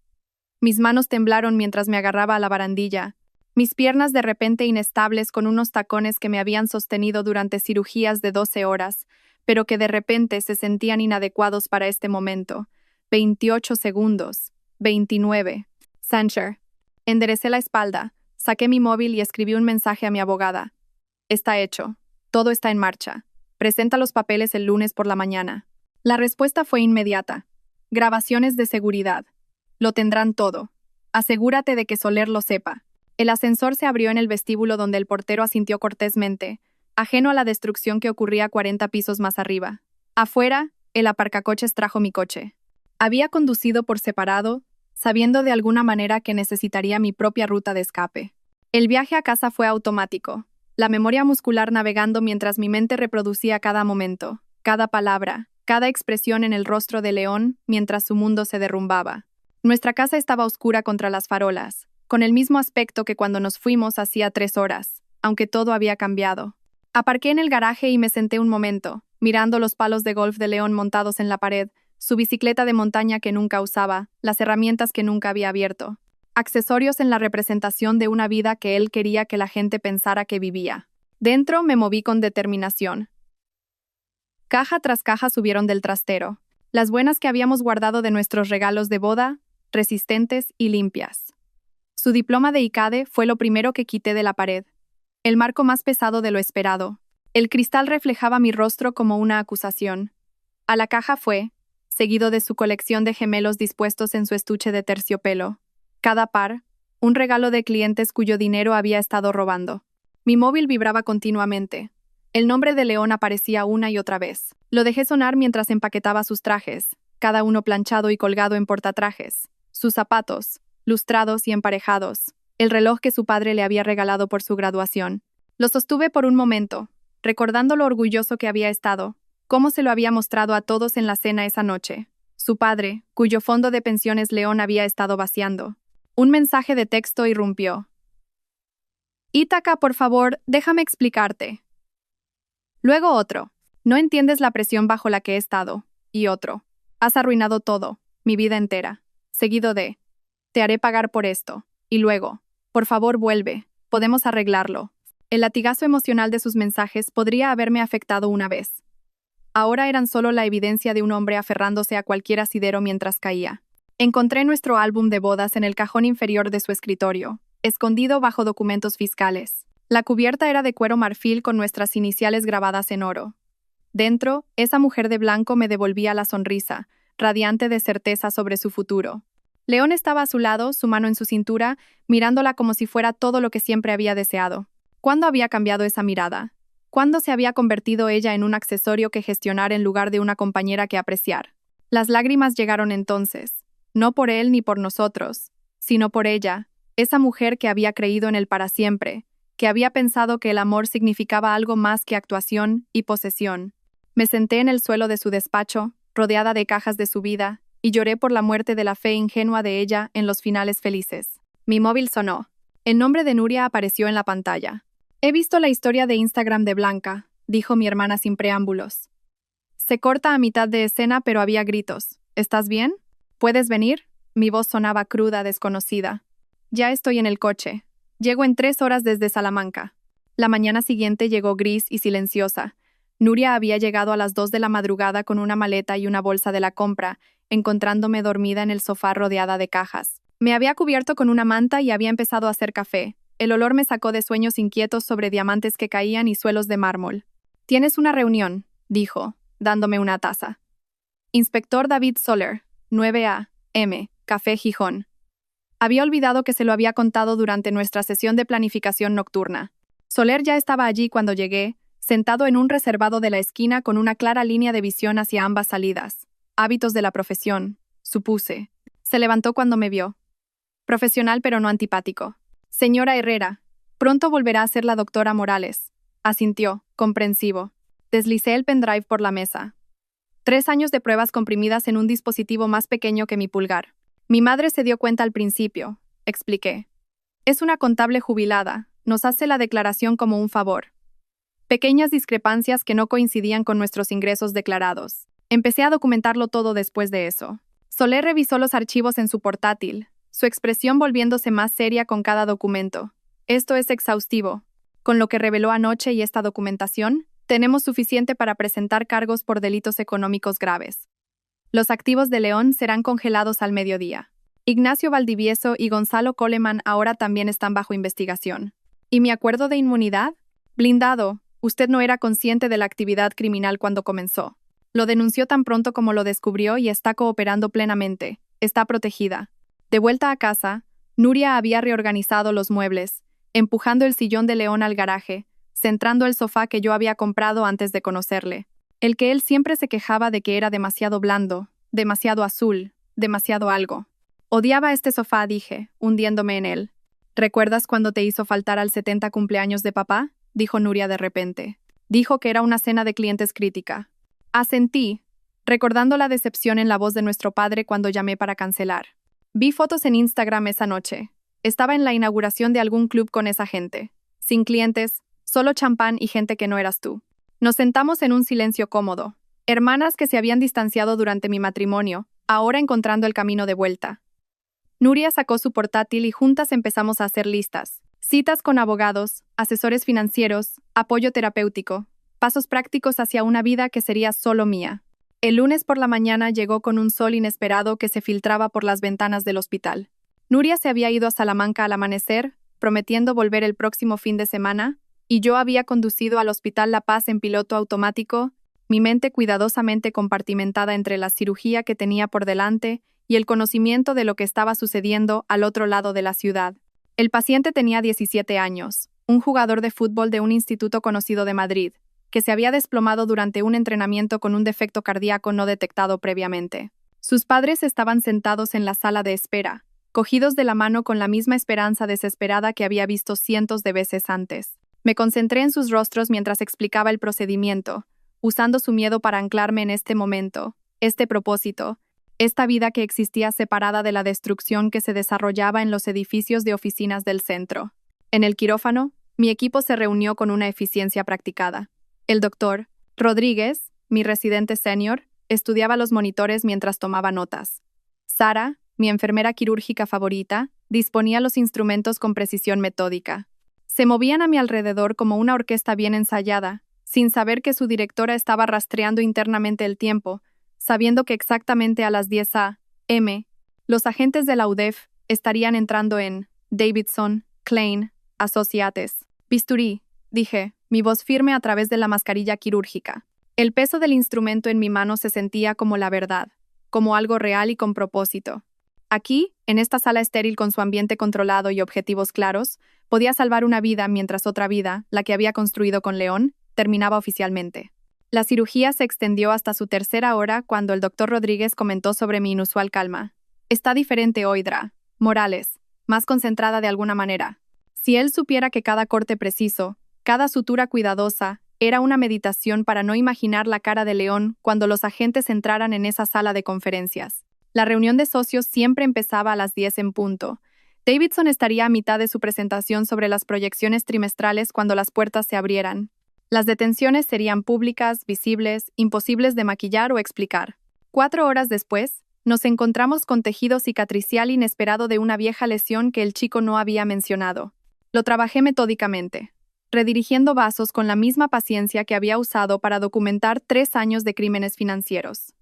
Mis manos temblaron mientras me agarraba a la barandilla, mis piernas de repente inestables con unos tacones que me habían sostenido durante cirugías de 12 horas, pero que de repente se sentían inadecuados para este momento. 28 segundos. 29. Sancher. Enderecé la espalda, saqué mi móvil y escribí un mensaje a mi abogada. Está hecho. Todo está en marcha. Presenta los papeles el lunes por la mañana. La respuesta fue inmediata. Grabaciones de seguridad. Lo tendrán todo. Asegúrate de que Soler lo sepa. El ascensor se abrió en el vestíbulo donde el portero asintió cortésmente, ajeno a la destrucción que ocurría 40 pisos más arriba. Afuera, el aparcacoches trajo mi coche. Había conducido por separado, sabiendo de alguna manera que necesitaría mi propia ruta de escape. El viaje a casa fue automático, la memoria muscular navegando mientras mi mente reproducía cada momento, cada palabra, cada expresión en el rostro de León mientras su mundo se derrumbaba. Nuestra casa estaba oscura contra las farolas, con el mismo aspecto que cuando nos fuimos hacía 3 horas, aunque todo había cambiado. Aparqué en el garaje y me senté un momento, mirando los palos de golf de León montados en la pared, su bicicleta de montaña que nunca usaba, las herramientas que nunca había abierto. Accesorios en la representación de una vida que él quería que la gente pensara que vivía. Dentro me moví con determinación. Caja tras caja subieron del trastero, las buenas que habíamos guardado de nuestros regalos de boda, resistentes y limpias. Su diploma de ICADE fue lo primero que quité de la pared. El marco más pesado de lo esperado. El cristal reflejaba mi rostro como una acusación. A la caja fue, seguido de su colección de gemelos dispuestos en su estuche de terciopelo. Cada par, un regalo de clientes cuyo dinero había estado robando. Mi móvil vibraba continuamente. El nombre de León aparecía una y otra vez. Lo dejé sonar mientras empaquetaba sus trajes, cada uno planchado y colgado en portatrajes. Sus zapatos, lustrados y emparejados. El reloj que su padre le había regalado por su graduación. Lo sostuve por un momento, recordando lo orgulloso que había estado, cómo se lo había mostrado a todos en la cena esa noche. Su padre, cuyo fondo de pensiones León había estado vaciando. Un mensaje de texto irrumpió. Ítaca, por favor, déjame explicarte. Luego otro. No entiendes la presión bajo la que he estado. Y otro. Has arruinado todo, mi vida entera. Seguido de. Te haré pagar por esto. Y luego. Por favor, vuelve. Podemos arreglarlo. El latigazo emocional de sus mensajes podría haberme afectado una vez. Ahora eran solo la evidencia de un hombre aferrándose a cualquier asidero mientras caía. Encontré nuestro álbum de bodas en el cajón inferior de su escritorio, escondido bajo documentos fiscales. La cubierta era de cuero marfil con nuestras iniciales grabadas en oro. Dentro, esa mujer de blanco me devolvía la sonrisa, radiante de certeza sobre su futuro. León estaba a su lado, su mano en su cintura, mirándola como si fuera todo lo que siempre había deseado. ¿Cuándo había cambiado esa mirada? ¿Cuándo se había convertido ella en un accesorio que gestionar en lugar de una compañera que apreciar? Las lágrimas llegaron entonces, no por él ni por nosotros, sino por ella, esa mujer que había creído en él para siempre, que había pensado que el amor significaba algo más que actuación y posesión. Me senté en el suelo de su despacho, rodeada de cajas de su vida, y lloré por la muerte de la fe ingenua de ella en los finales felices. Mi móvil sonó. El nombre de Nuria apareció en la pantalla. He visto la historia de Instagram de Blanca, dijo mi hermana sin preámbulos. Se corta a mitad de escena, pero había gritos. ¿Estás bien? ¿Puedes venir? Mi voz sonaba cruda, desconocida. Ya estoy en el coche. Llego en 3 horas desde Salamanca. La mañana siguiente llegó gris y silenciosa. Nuria había llegado a las 2 de la madrugada con una maleta y una bolsa de la compra, encontrándome dormida en el sofá rodeada de cajas. Me había cubierto con una manta y había empezado a hacer café. El olor me sacó de sueños inquietos sobre diamantes que caían y suelos de mármol. «Tienes una reunión», dijo, dándome una taza. Inspector David Soler, 9 a.m., Café Gijón. Había olvidado que se lo había contado durante nuestra sesión de planificación nocturna. Soler ya estaba allí cuando llegué, sentado en un reservado de la esquina con una clara línea de visión hacia ambas salidas. Hábitos de la profesión, supuse. Se levantó cuando me vio. Profesional pero no antipático. Señora Herrera, pronto volverá a ser la doctora Morales. Asintió, comprensivo. Deslicé el pendrive por la mesa. 3 años de pruebas comprimidas en un dispositivo más pequeño que mi pulgar. Mi madre se dio cuenta al principio, expliqué. Es una contable jubilada, nos hace la declaración como un favor. Pequeñas discrepancias que no coincidían con nuestros ingresos declarados. Empecé a documentarlo todo después de eso. Soler revisó los archivos en su portátil, su expresión volviéndose más seria con cada documento. Esto es exhaustivo. Con lo que reveló anoche y esta documentación, tenemos suficiente para presentar cargos por delitos económicos graves. Los activos de León serán congelados al mediodía. Ignacio Valdivieso y Gonzalo Coleman ahora también están bajo investigación. ¿Y mi acuerdo de inmunidad? Blindado, usted no era consciente de la actividad criminal cuando comenzó. Lo denunció tan pronto como lo descubrió y está cooperando plenamente. Está protegida. De vuelta a casa, Nuria había reorganizado los muebles, empujando el sillón de León al garaje, centrando el sofá que yo había comprado antes de conocerle. El que él siempre se quejaba de que era demasiado blando, demasiado azul, demasiado algo. Odiaba este sofá, dije, hundiéndome en él. ¿Recuerdas cuando te hizo faltar al 70 cumpleaños de papá? Dijo Nuria de repente. Dijo que era una cena de clientes crítica. Asentí, recordando la decepción en la voz de nuestro padre cuando llamé para cancelar. Vi fotos en Instagram esa noche. Estaba en la inauguración de algún club con esa gente. Sin clientes, solo champán y gente que no eras tú. Nos sentamos en un silencio cómodo. Hermanas que se habían distanciado durante mi matrimonio, ahora encontrando el camino de vuelta. Nuria sacó su portátil y juntas empezamos a hacer listas. Citas con abogados, asesores financieros, apoyo terapéutico, pasos prácticos hacia una vida que sería solo mía. El lunes por la mañana llegó con un sol inesperado que se filtraba por las ventanas del hospital. Nuria se había ido a Salamanca al amanecer, prometiendo volver el próximo fin de semana, y yo había conducido al Hospital La Paz en piloto automático, mi mente cuidadosamente compartimentada entre la cirugía que tenía por delante y el conocimiento de lo que estaba sucediendo al otro lado de la ciudad. El paciente tenía 17 años, un jugador de fútbol de un instituto conocido de Madrid, que se había desplomado durante un entrenamiento con un defecto cardíaco no detectado previamente. Sus padres estaban sentados en la sala de espera, cogidos de la mano con la misma esperanza desesperada que había visto cientos de veces antes. Me concentré en sus rostros mientras explicaba el procedimiento, usando su miedo para anclarme en este momento, este propósito, esta vida que existía separada de la destrucción que se desarrollaba en los edificios de oficinas del centro. En el quirófano, mi equipo se reunió con una eficiencia practicada. El doctor Rodríguez, mi residente senior, estudiaba los monitores mientras tomaba notas. Sara, mi enfermera quirúrgica favorita, disponía los instrumentos con precisión metódica. Se movían a mi alrededor como una orquesta bien ensayada, sin saber que su directora estaba rastreando internamente el tiempo, sabiendo que exactamente a las 10 a.m., los agentes de la UDEF estarían entrando en Davidson, Klein, Associates. Bisturí, dije, mi voz firme a través de la mascarilla quirúrgica. El peso del instrumento en mi mano se sentía como la verdad, como algo real y con propósito. Aquí, en esta sala estéril con su ambiente controlado y objetivos claros, podía salvar una vida mientras otra vida, la que había construido con León, terminaba oficialmente. La cirugía se extendió hasta su tercera hora cuando el doctor Rodríguez comentó sobre mi inusual calma. Está diferente hoy, Dra. Morales, más concentrada de alguna manera. Si él supiera que cada corte preciso, cada sutura cuidadosa, era una meditación para no imaginar la cara de León cuando los agentes entraran en esa sala de conferencias. La reunión de socios siempre empezaba a las 10 en punto. Davidson estaría a mitad de su presentación sobre las proyecciones trimestrales cuando las puertas se abrieran. Las detenciones serían públicas, visibles, imposibles de maquillar o explicar. 4 horas después, nos encontramos con tejido cicatricial inesperado de una vieja lesión que el chico no había mencionado. Lo trabajé metódicamente, redirigiendo vasos con la misma paciencia que había usado para documentar 3 años de crímenes financieros.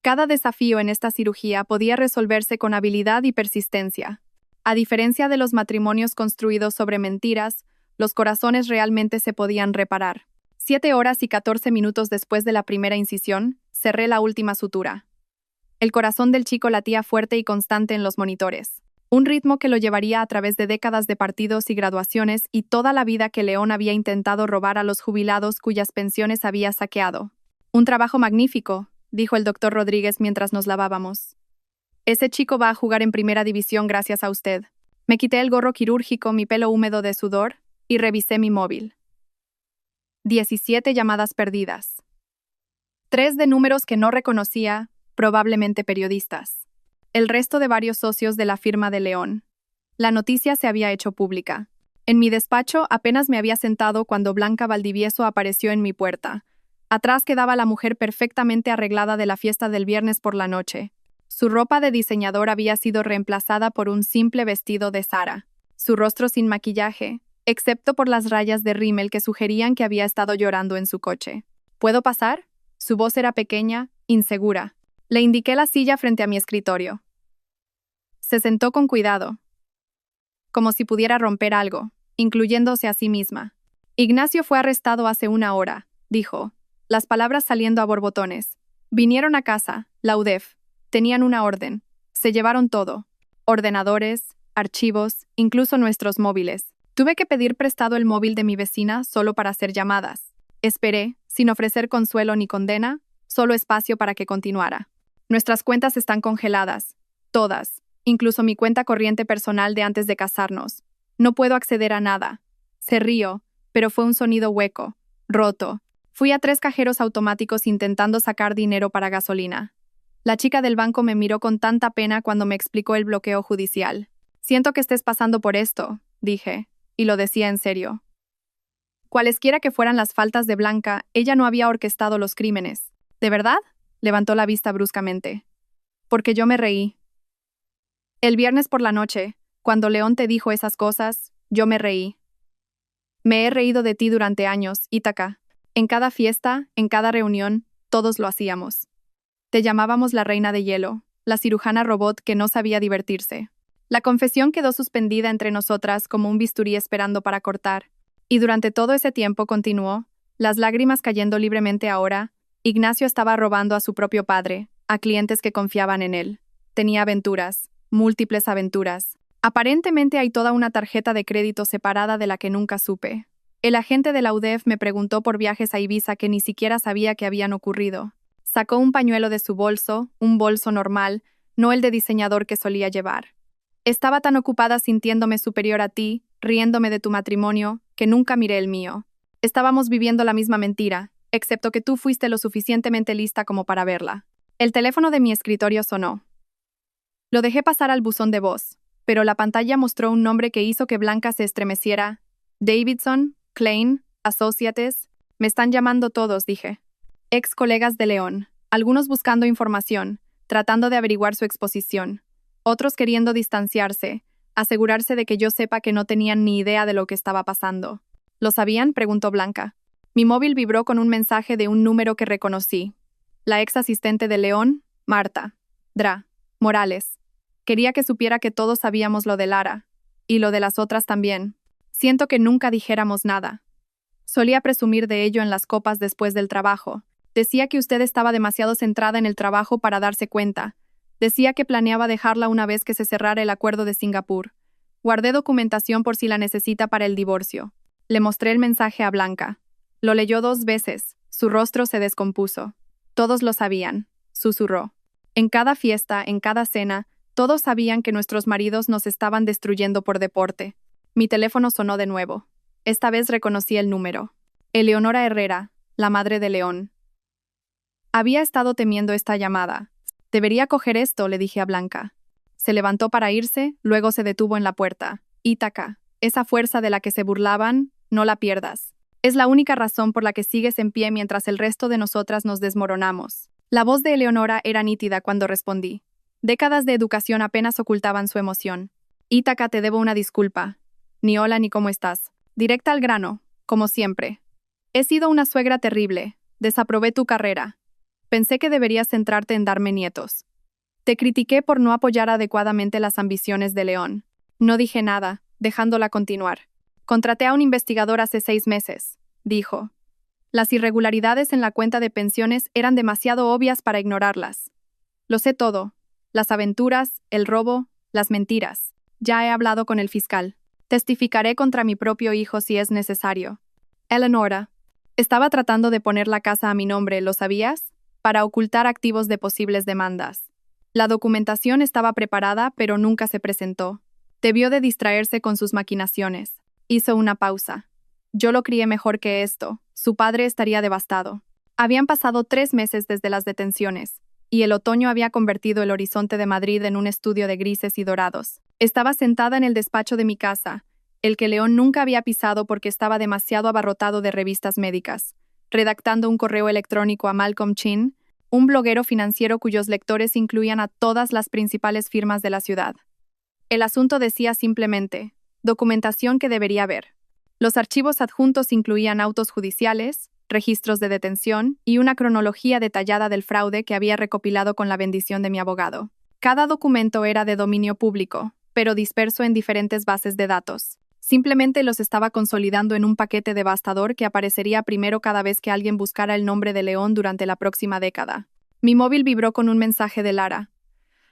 Cada desafío en esta cirugía podía resolverse con habilidad y persistencia. A diferencia de los matrimonios construidos sobre mentiras, los corazones realmente se podían reparar. 7 horas y 14 minutos después de la primera incisión, cerré la última sutura. El corazón del chico latía fuerte y constante en los monitores. Un ritmo que lo llevaría a través de décadas de partidos y graduaciones y toda la vida que León había intentado robar a los jubilados cuyas pensiones había saqueado. Un trabajo magnífico, dijo el doctor Rodríguez mientras nos lavábamos. Ese chico va a jugar en primera división gracias a usted. Me quité el gorro quirúrgico, mi pelo húmedo de sudor, y revisé mi móvil. 17 llamadas perdidas. 3 de números que no reconocía, probablemente periodistas. El resto de varios socios de la firma de León. La noticia se había hecho pública. En mi despacho apenas me había sentado cuando Blanca Valdivieso apareció en mi puerta. Atrás quedaba la mujer perfectamente arreglada de la fiesta del viernes por la noche. Su ropa de diseñador había sido reemplazada por un simple vestido de Sara. Su rostro sin maquillaje, excepto por las rayas de rímel que sugerían que había estado llorando en su coche. ¿Puedo pasar? Su voz era pequeña, insegura. Le indiqué la silla frente a mi escritorio. Se sentó con cuidado, como si pudiera romper algo, incluyéndose a sí misma. Ignacio fue arrestado hace 1 hora, dijo, las palabras saliendo a borbotones. Vinieron a casa, la UDEF. Tenían una orden. Se llevaron todo. Ordenadores, archivos, incluso nuestros móviles. Tuve que pedir prestado el móvil de mi vecina solo para hacer llamadas. Esperé, sin ofrecer consuelo ni condena, solo espacio para que continuara. Nuestras cuentas están congeladas. Todas. Incluso mi cuenta corriente personal de antes de casarnos. No puedo acceder a nada. Se rió, pero fue un sonido hueco, roto. Fui a 3 cajeros automáticos intentando sacar dinero para gasolina. La chica del banco me miró con tanta pena cuando me explicó el bloqueo judicial. Siento que estés pasando por esto, dije, y lo decía en serio. Cualesquiera que fueran las faltas de Blanca, ella no había orquestado los crímenes. ¿De verdad? Levantó la vista bruscamente. Porque yo me reí. El viernes por la noche, cuando León te dijo esas cosas, yo me reí. Me he reído de ti durante años, Ítaca. En cada fiesta, en cada reunión, todos lo hacíamos. Te llamábamos la reina de hielo, la cirujana robot que no sabía divertirse. La confesión quedó suspendida entre nosotras como un bisturí esperando para cortar. Y durante todo ese tiempo continuó, las lágrimas cayendo libremente ahora, Ignacio estaba robando a su propio padre, a clientes que confiaban en él. Tenía aventuras, múltiples aventuras. Aparentemente hay toda una tarjeta de crédito separada de la que nunca supe. El agente de la UDEF me preguntó por viajes a Ibiza que ni siquiera sabía que habían ocurrido. Sacó un pañuelo de su bolso, un bolso normal, no el de diseñador que solía llevar. Estaba tan ocupada sintiéndome superior a ti, riéndome de tu matrimonio, que nunca miré el mío. Estábamos viviendo la misma mentira, excepto que tú fuiste lo suficientemente lista como para verla. El teléfono de mi escritorio sonó. Lo dejé pasar al buzón de voz, pero la pantalla mostró un nombre que hizo que Blanca se estremeciera. Davidson, Klein, Associates. Me están llamando todos, dije. Ex colegas de León, algunos buscando información, tratando de averiguar su exposición, otros queriendo distanciarse, asegurarse de que yo sepa que no tenían ni idea de lo que estaba pasando. ¿Lo sabían?, preguntó Blanca. Mi móvil vibró con un mensaje de un número que reconocí. La ex asistente de León, Marta. Dra. Morales. Quería que supiera que todos sabíamos lo de Lara, y lo de las otras también. Siento que nunca dijéramos nada. Solía presumir de ello en las copas después del trabajo. Decía que usted estaba demasiado centrada en el trabajo para darse cuenta. Decía que planeaba dejarla una vez que se cerrara el acuerdo de Singapur. Guardé documentación por si la necesita para el divorcio. Le mostré el mensaje a Blanca. Lo leyó 2 veces. Su rostro se descompuso. Todos lo sabían, susurró. En cada fiesta, en cada cena, todos sabían que nuestros maridos nos estaban destruyendo por deporte. Mi teléfono sonó de nuevo. Esta vez reconocí el número. Eleonora Herrera, la madre de León. Había estado temiendo esta llamada. Debería coger esto, le dije a Blanca. Se levantó para irse, luego se detuvo en la puerta. Ítaca, esa fuerza de la que se burlaban, no la pierdas. Es la única razón por la que sigues en pie mientras el resto de nosotras nos desmoronamos. La voz de Eleonora era nítida cuando respondí. Décadas de educación apenas ocultaban su emoción. Ítaca, te debo una disculpa. Ni hola ni cómo estás. Directa al grano, como siempre. He sido una suegra terrible. Desaprobé tu carrera. Pensé que deberías centrarte en darme nietos. Te critiqué por no apoyar adecuadamente las ambiciones de León. No dije nada, dejándola continuar. Contraté a un investigador hace 6 meses, dijo. Las irregularidades en la cuenta de pensiones eran demasiado obvias para ignorarlas. Lo sé todo. Las aventuras, el robo, las mentiras. Ya he hablado con el fiscal. Testificaré contra mi propio hijo si es necesario. Eleonora. Estaba tratando de poner la casa a mi nombre, ¿lo sabías? Para ocultar activos de posibles demandas. La documentación estaba preparada, pero nunca se presentó. Debió de distraerse con sus maquinaciones. Hizo una pausa. Yo lo crié mejor que esto. Su padre estaría devastado. Habían pasado 3 meses desde las detenciones, y el otoño había convertido el horizonte de Madrid en un estudio de grises y dorados. Estaba sentada en el despacho de mi casa, el que León nunca había pisado porque estaba demasiado abarrotado de revistas médicas, redactando un correo electrónico a Malcolm Chin, un bloguero financiero cuyos lectores incluían a todas las principales firmas de la ciudad. El asunto decía simplemente, documentación que debería haber. Los archivos adjuntos incluían autos judiciales, registros de detención y una cronología detallada del fraude que había recopilado con la bendición de mi abogado. Cada documento era de dominio público, pero disperso en diferentes bases de datos. Simplemente los estaba consolidando en un paquete devastador que aparecería primero cada vez que alguien buscara el nombre de León durante la próxima década. Mi móvil vibró con un mensaje de Lara.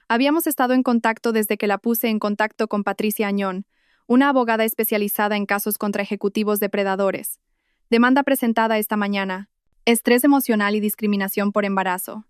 Habíamos estado en contacto desde que la puse en contacto con Patricia Añón, una abogada especializada en casos contra ejecutivos depredadores. Demanda presentada esta mañana. Estrés emocional y discriminación por embarazo.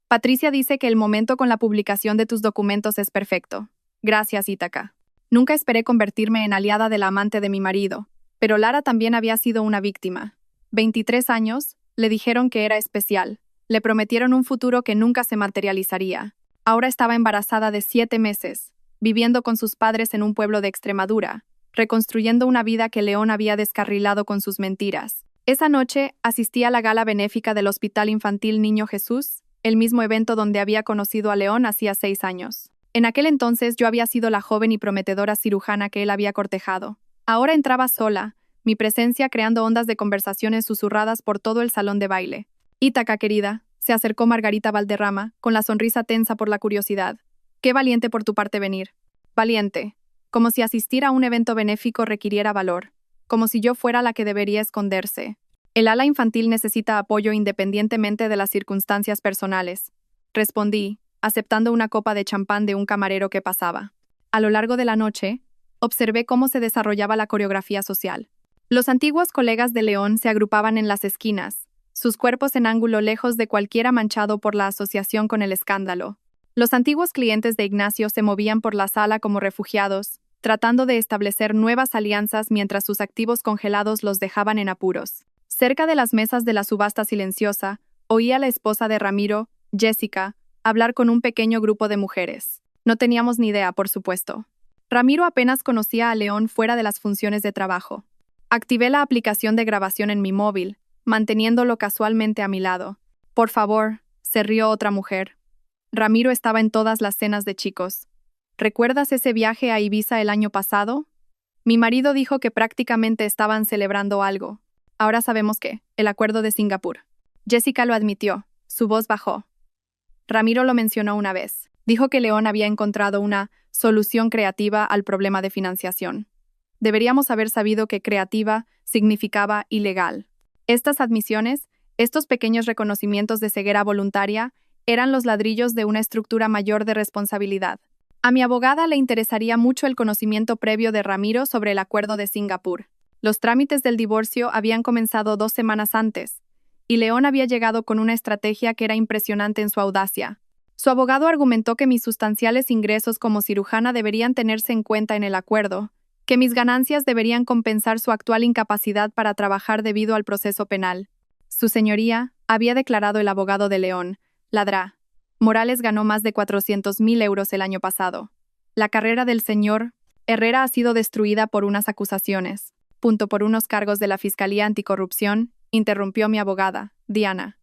Patricia dice que el momento con la publicación de tus documentos es perfecto. Gracias, Ítaca. Nunca esperé convertirme en aliada de la amante de mi marido, pero Lara también había sido una víctima. 23 años, le dijeron que era especial. Le prometieron un futuro que nunca se materializaría. Ahora estaba embarazada de 7 meses, viviendo con sus padres en un pueblo de Extremadura, reconstruyendo una vida que León había descarrilado con sus mentiras. Esa noche asistí a la gala benéfica del Hospital Infantil Niño Jesús, el mismo evento donde había conocido a León hacía 6 años. En aquel entonces yo había sido la joven y prometedora cirujana que él había cortejado. Ahora entraba sola, mi presencia creando ondas de conversaciones susurradas por todo el salón de baile. Ítaca, querida, se acercó Margarita Valderrama, con la sonrisa tensa por la curiosidad. Qué valiente por tu parte venir. Valiente. Como si asistir a un evento benéfico requiriera valor. Como si yo fuera la que debería esconderse. El ala infantil necesita apoyo independientemente de las circunstancias personales. Respondí, aceptando una copa de champán de un camarero que pasaba. A lo largo de la noche, observé cómo se desarrollaba la coreografía social. Los antiguos colegas de León se agrupaban en las esquinas, sus cuerpos en ángulo lejos de cualquiera manchado por la asociación con el escándalo. Los antiguos clientes de Ignacio se movían por la sala como refugiados, tratando de establecer nuevas alianzas mientras sus activos congelados los dejaban en apuros. Cerca de las mesas de la subasta silenciosa, oía a la esposa de Ramiro, Jessica, hablar con un pequeño grupo de mujeres. No teníamos ni idea, por supuesto. Ramiro apenas conocía a León fuera de las funciones de trabajo. Activé la aplicación de grabación en mi móvil, manteniéndolo casualmente a mi lado. Por favor, se rió otra mujer. Ramiro estaba en todas las cenas de chicos. ¿Recuerdas ese viaje a Ibiza el año pasado? Mi marido dijo que prácticamente estaban celebrando algo. Ahora sabemos que, el acuerdo de Singapur. Jessica lo admitió. Su voz bajó. Ramiro lo mencionó una vez. Dijo que León había encontrado una solución creativa al problema de financiación. Deberíamos haber sabido que creativa significaba ilegal. Estas admisiones, estos pequeños reconocimientos de ceguera voluntaria, eran los ladrillos de una estructura mayor de responsabilidad. A mi abogada le interesaría mucho el conocimiento previo de Ramiro sobre el acuerdo de Singapur. Los trámites del divorcio habían comenzado 2 semanas antes, y León había llegado con una estrategia que era impresionante en su audacia. Su abogado argumentó que mis sustanciales ingresos como cirujana deberían tenerse en cuenta en el acuerdo, que mis ganancias deberían compensar su actual incapacidad para trabajar debido al proceso penal. Su señoría, había declarado el abogado de León, ladrá. Morales ganó más de 400,000 euros el año pasado. La carrera del señor Herrera ha sido destruida por unas acusaciones. Por unos cargos de la Fiscalía Anticorrupción, interrumpió mi abogada, Diana.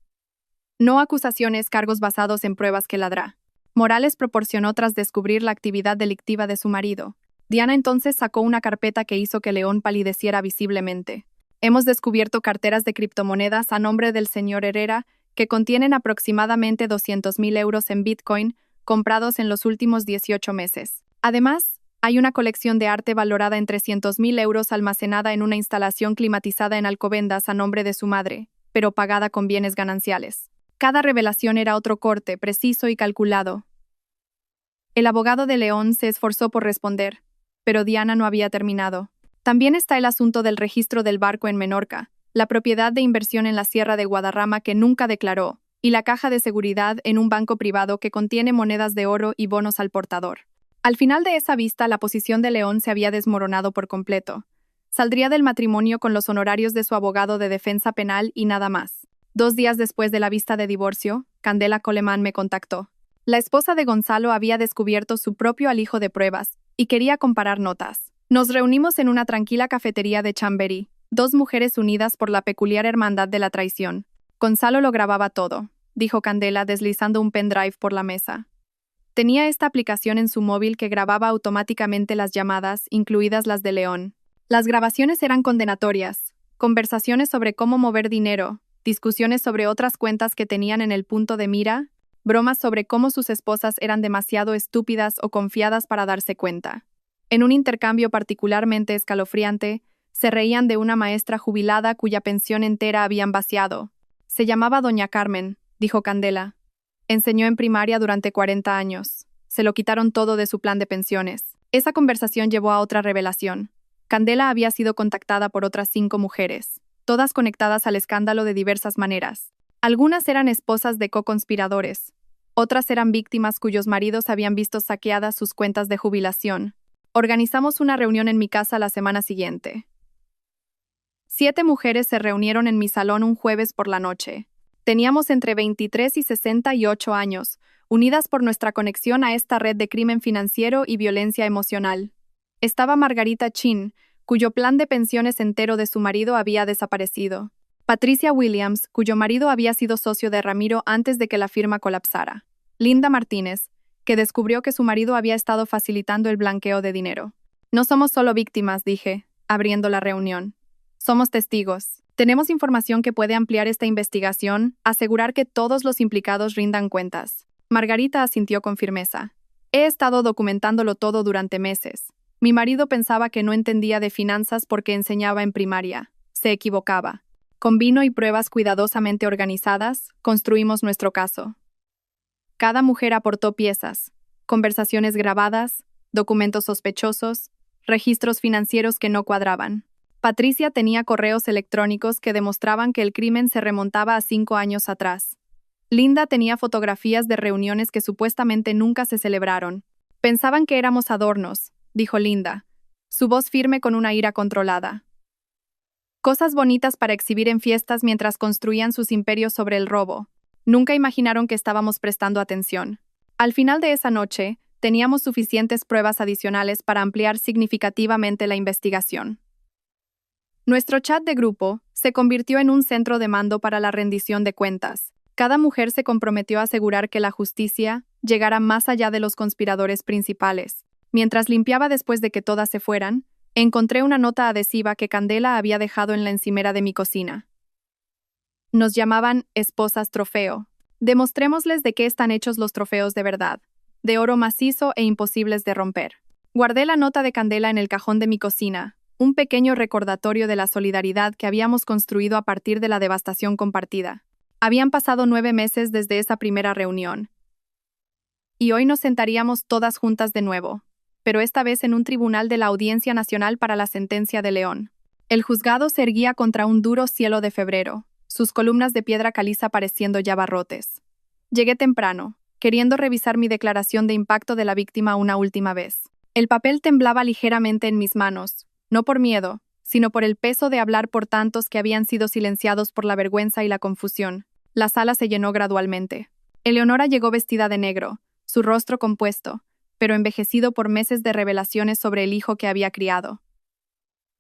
No acusaciones, cargos basados en pruebas que ladrá. Morales proporcionó tras descubrir la actividad delictiva de su marido. Diana entonces sacó una carpeta que hizo que León palideciera visiblemente. Hemos descubierto carteras de criptomonedas a nombre del señor Herrera que contienen aproximadamente 200,000 euros en Bitcoin comprados en los últimos 18 meses. Además, hay una colección de arte valorada en 300,000 euros almacenada en una instalación climatizada en Alcobendas a nombre de su madre, pero pagada con bienes gananciales. Cada revelación era otro corte, preciso y calculado. El abogado de León se esforzó por responder, pero Diana no había terminado. También está el asunto del registro del barco en Menorca, la propiedad de inversión en la Sierra de Guadarrama que nunca declaró, y la caja de seguridad en un banco privado que contiene monedas de oro y bonos al portador. Al final de esa vista, la posición de León se había desmoronado por completo. Saldría del matrimonio con los honorarios de su abogado de defensa penal y nada más. 2 días después de la vista de divorcio, Candela Coleman me contactó. La esposa de Gonzalo había descubierto su propio alijo de pruebas y quería comparar notas. Nos reunimos en una tranquila cafetería de Chamberí, 2 mujeres unidas por la peculiar hermandad de la traición. Gonzalo lo grababa todo, dijo Candela deslizando un pendrive por la mesa. Tenía esta aplicación en su móvil que grababa automáticamente las llamadas, incluidas las de León. Las grabaciones eran condenatorias, conversaciones sobre cómo mover dinero, discusiones sobre otras cuentas que tenían en el punto de mira, bromas sobre cómo sus esposas eran demasiado estúpidas o confiadas para darse cuenta. En un intercambio particularmente escalofriante, se reían de una maestra jubilada cuya pensión entera habían vaciado. Se llamaba Doña Carmen, dijo Candela. Enseñó en primaria durante 40 años. Se lo quitaron todo de su plan de pensiones. Esa conversación llevó a otra revelación. Candela había sido contactada por otras 5 mujeres, todas conectadas al escándalo de diversas maneras. Algunas eran esposas de co-conspiradores. Otras eran víctimas cuyos maridos habían visto saqueadas sus cuentas de jubilación. Organizamos una reunión en mi casa la semana siguiente. 7 mujeres se reunieron en mi salón un jueves por la noche. Teníamos entre 23 y 68 años, unidas por nuestra conexión a esta red de crimen financiero y violencia emocional. Estaba Margarita Chin, cuyo plan de pensiones entero de su marido había desaparecido. Patricia Williams, cuyo marido había sido socio de Ramiro antes de que la firma colapsara. Linda Martínez, que descubrió que su marido había estado facilitando el blanqueo de dinero. No somos solo víctimas, dije, abriendo la reunión. Somos testigos. Tenemos información que puede ampliar esta investigación, asegurar que todos los implicados rindan cuentas. Margarita asintió con firmeza. He estado documentándolo todo durante meses. Mi marido pensaba que no entendía de finanzas porque enseñaba en primaria. Se equivocaba. Con vino y pruebas cuidadosamente organizadas, construimos nuestro caso. Cada mujer aportó piezas, conversaciones grabadas, documentos sospechosos, registros financieros que no cuadraban. Patricia tenía correos electrónicos que demostraban que el crimen se remontaba a 5 años atrás. Linda tenía fotografías de reuniones que supuestamente nunca se celebraron. Pensaban que éramos adornos, dijo Linda, su voz firme con una ira controlada. Cosas bonitas para exhibir en fiestas mientras construían sus imperios sobre el robo. Nunca imaginaron que estábamos prestando atención. Al final de esa noche, teníamos suficientes pruebas adicionales para ampliar significativamente la investigación. Nuestro chat de grupo se convirtió en un centro de mando para la rendición de cuentas. Cada mujer se comprometió a asegurar que la justicia llegara más allá de los conspiradores principales. Mientras limpiaba después de que todas se fueran, encontré una nota adhesiva que Candela había dejado en la encimera de mi cocina. Nos llamaban esposas trofeo. Demostrémosles de qué están hechos los trofeos de verdad, de oro macizo e imposibles de romper. Guardé la nota de Candela en el cajón de mi cocina, un pequeño recordatorio de la solidaridad que habíamos construido a partir de la devastación compartida. Habían pasado 9 meses desde esa primera reunión. Y hoy nos sentaríamos todas juntas de nuevo, pero esta vez en un tribunal de la Audiencia Nacional para la Sentencia de León. El juzgado se erguía contra un duro cielo de febrero, sus columnas de piedra caliza pareciendo ya barrotes. Llegué temprano, queriendo revisar mi declaración de impacto de la víctima una última vez. El papel temblaba ligeramente en mis manos, no por miedo, sino por el peso de hablar por tantos que habían sido silenciados por la vergüenza y la confusión. La sala se llenó gradualmente. Eleonora llegó vestida de negro, su rostro compuesto, pero envejecido por meses de revelaciones sobre el hijo que había criado.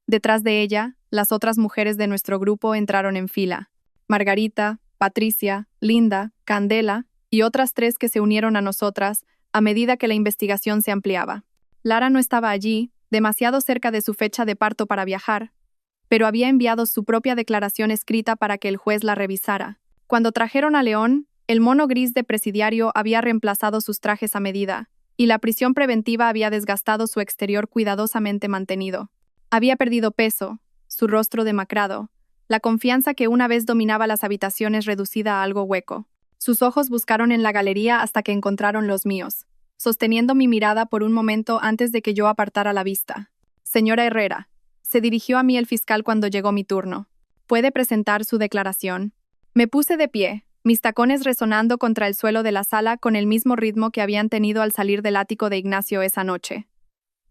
Detrás de ella, las otras mujeres de nuestro grupo entraron en fila. Margarita, Patricia, Linda, Candela y otras 3 que se unieron a nosotras a medida que la investigación se ampliaba. Lara no estaba allí, demasiado cerca de su fecha de parto para viajar, pero había enviado su propia declaración escrita para que el juez la revisara. Cuando trajeron a León, el mono gris de presidiario había reemplazado sus trajes a medida, y la prisión preventiva había desgastado su exterior cuidadosamente mantenido. Había perdido peso, su rostro demacrado, la confianza que una vez dominaba las habitaciones reducida a algo hueco. Sus ojos buscaron en la galería hasta que encontraron los míos, sosteniendo mi mirada por un momento antes de que yo apartara la vista. Señora Herrera, se dirigió a mí el fiscal cuando llegó mi turno. ¿Puede presentar su declaración? Me puse de pie, mis tacones resonando contra el suelo de la sala con el mismo ritmo que habían tenido al salir del ático de Ignacio esa noche.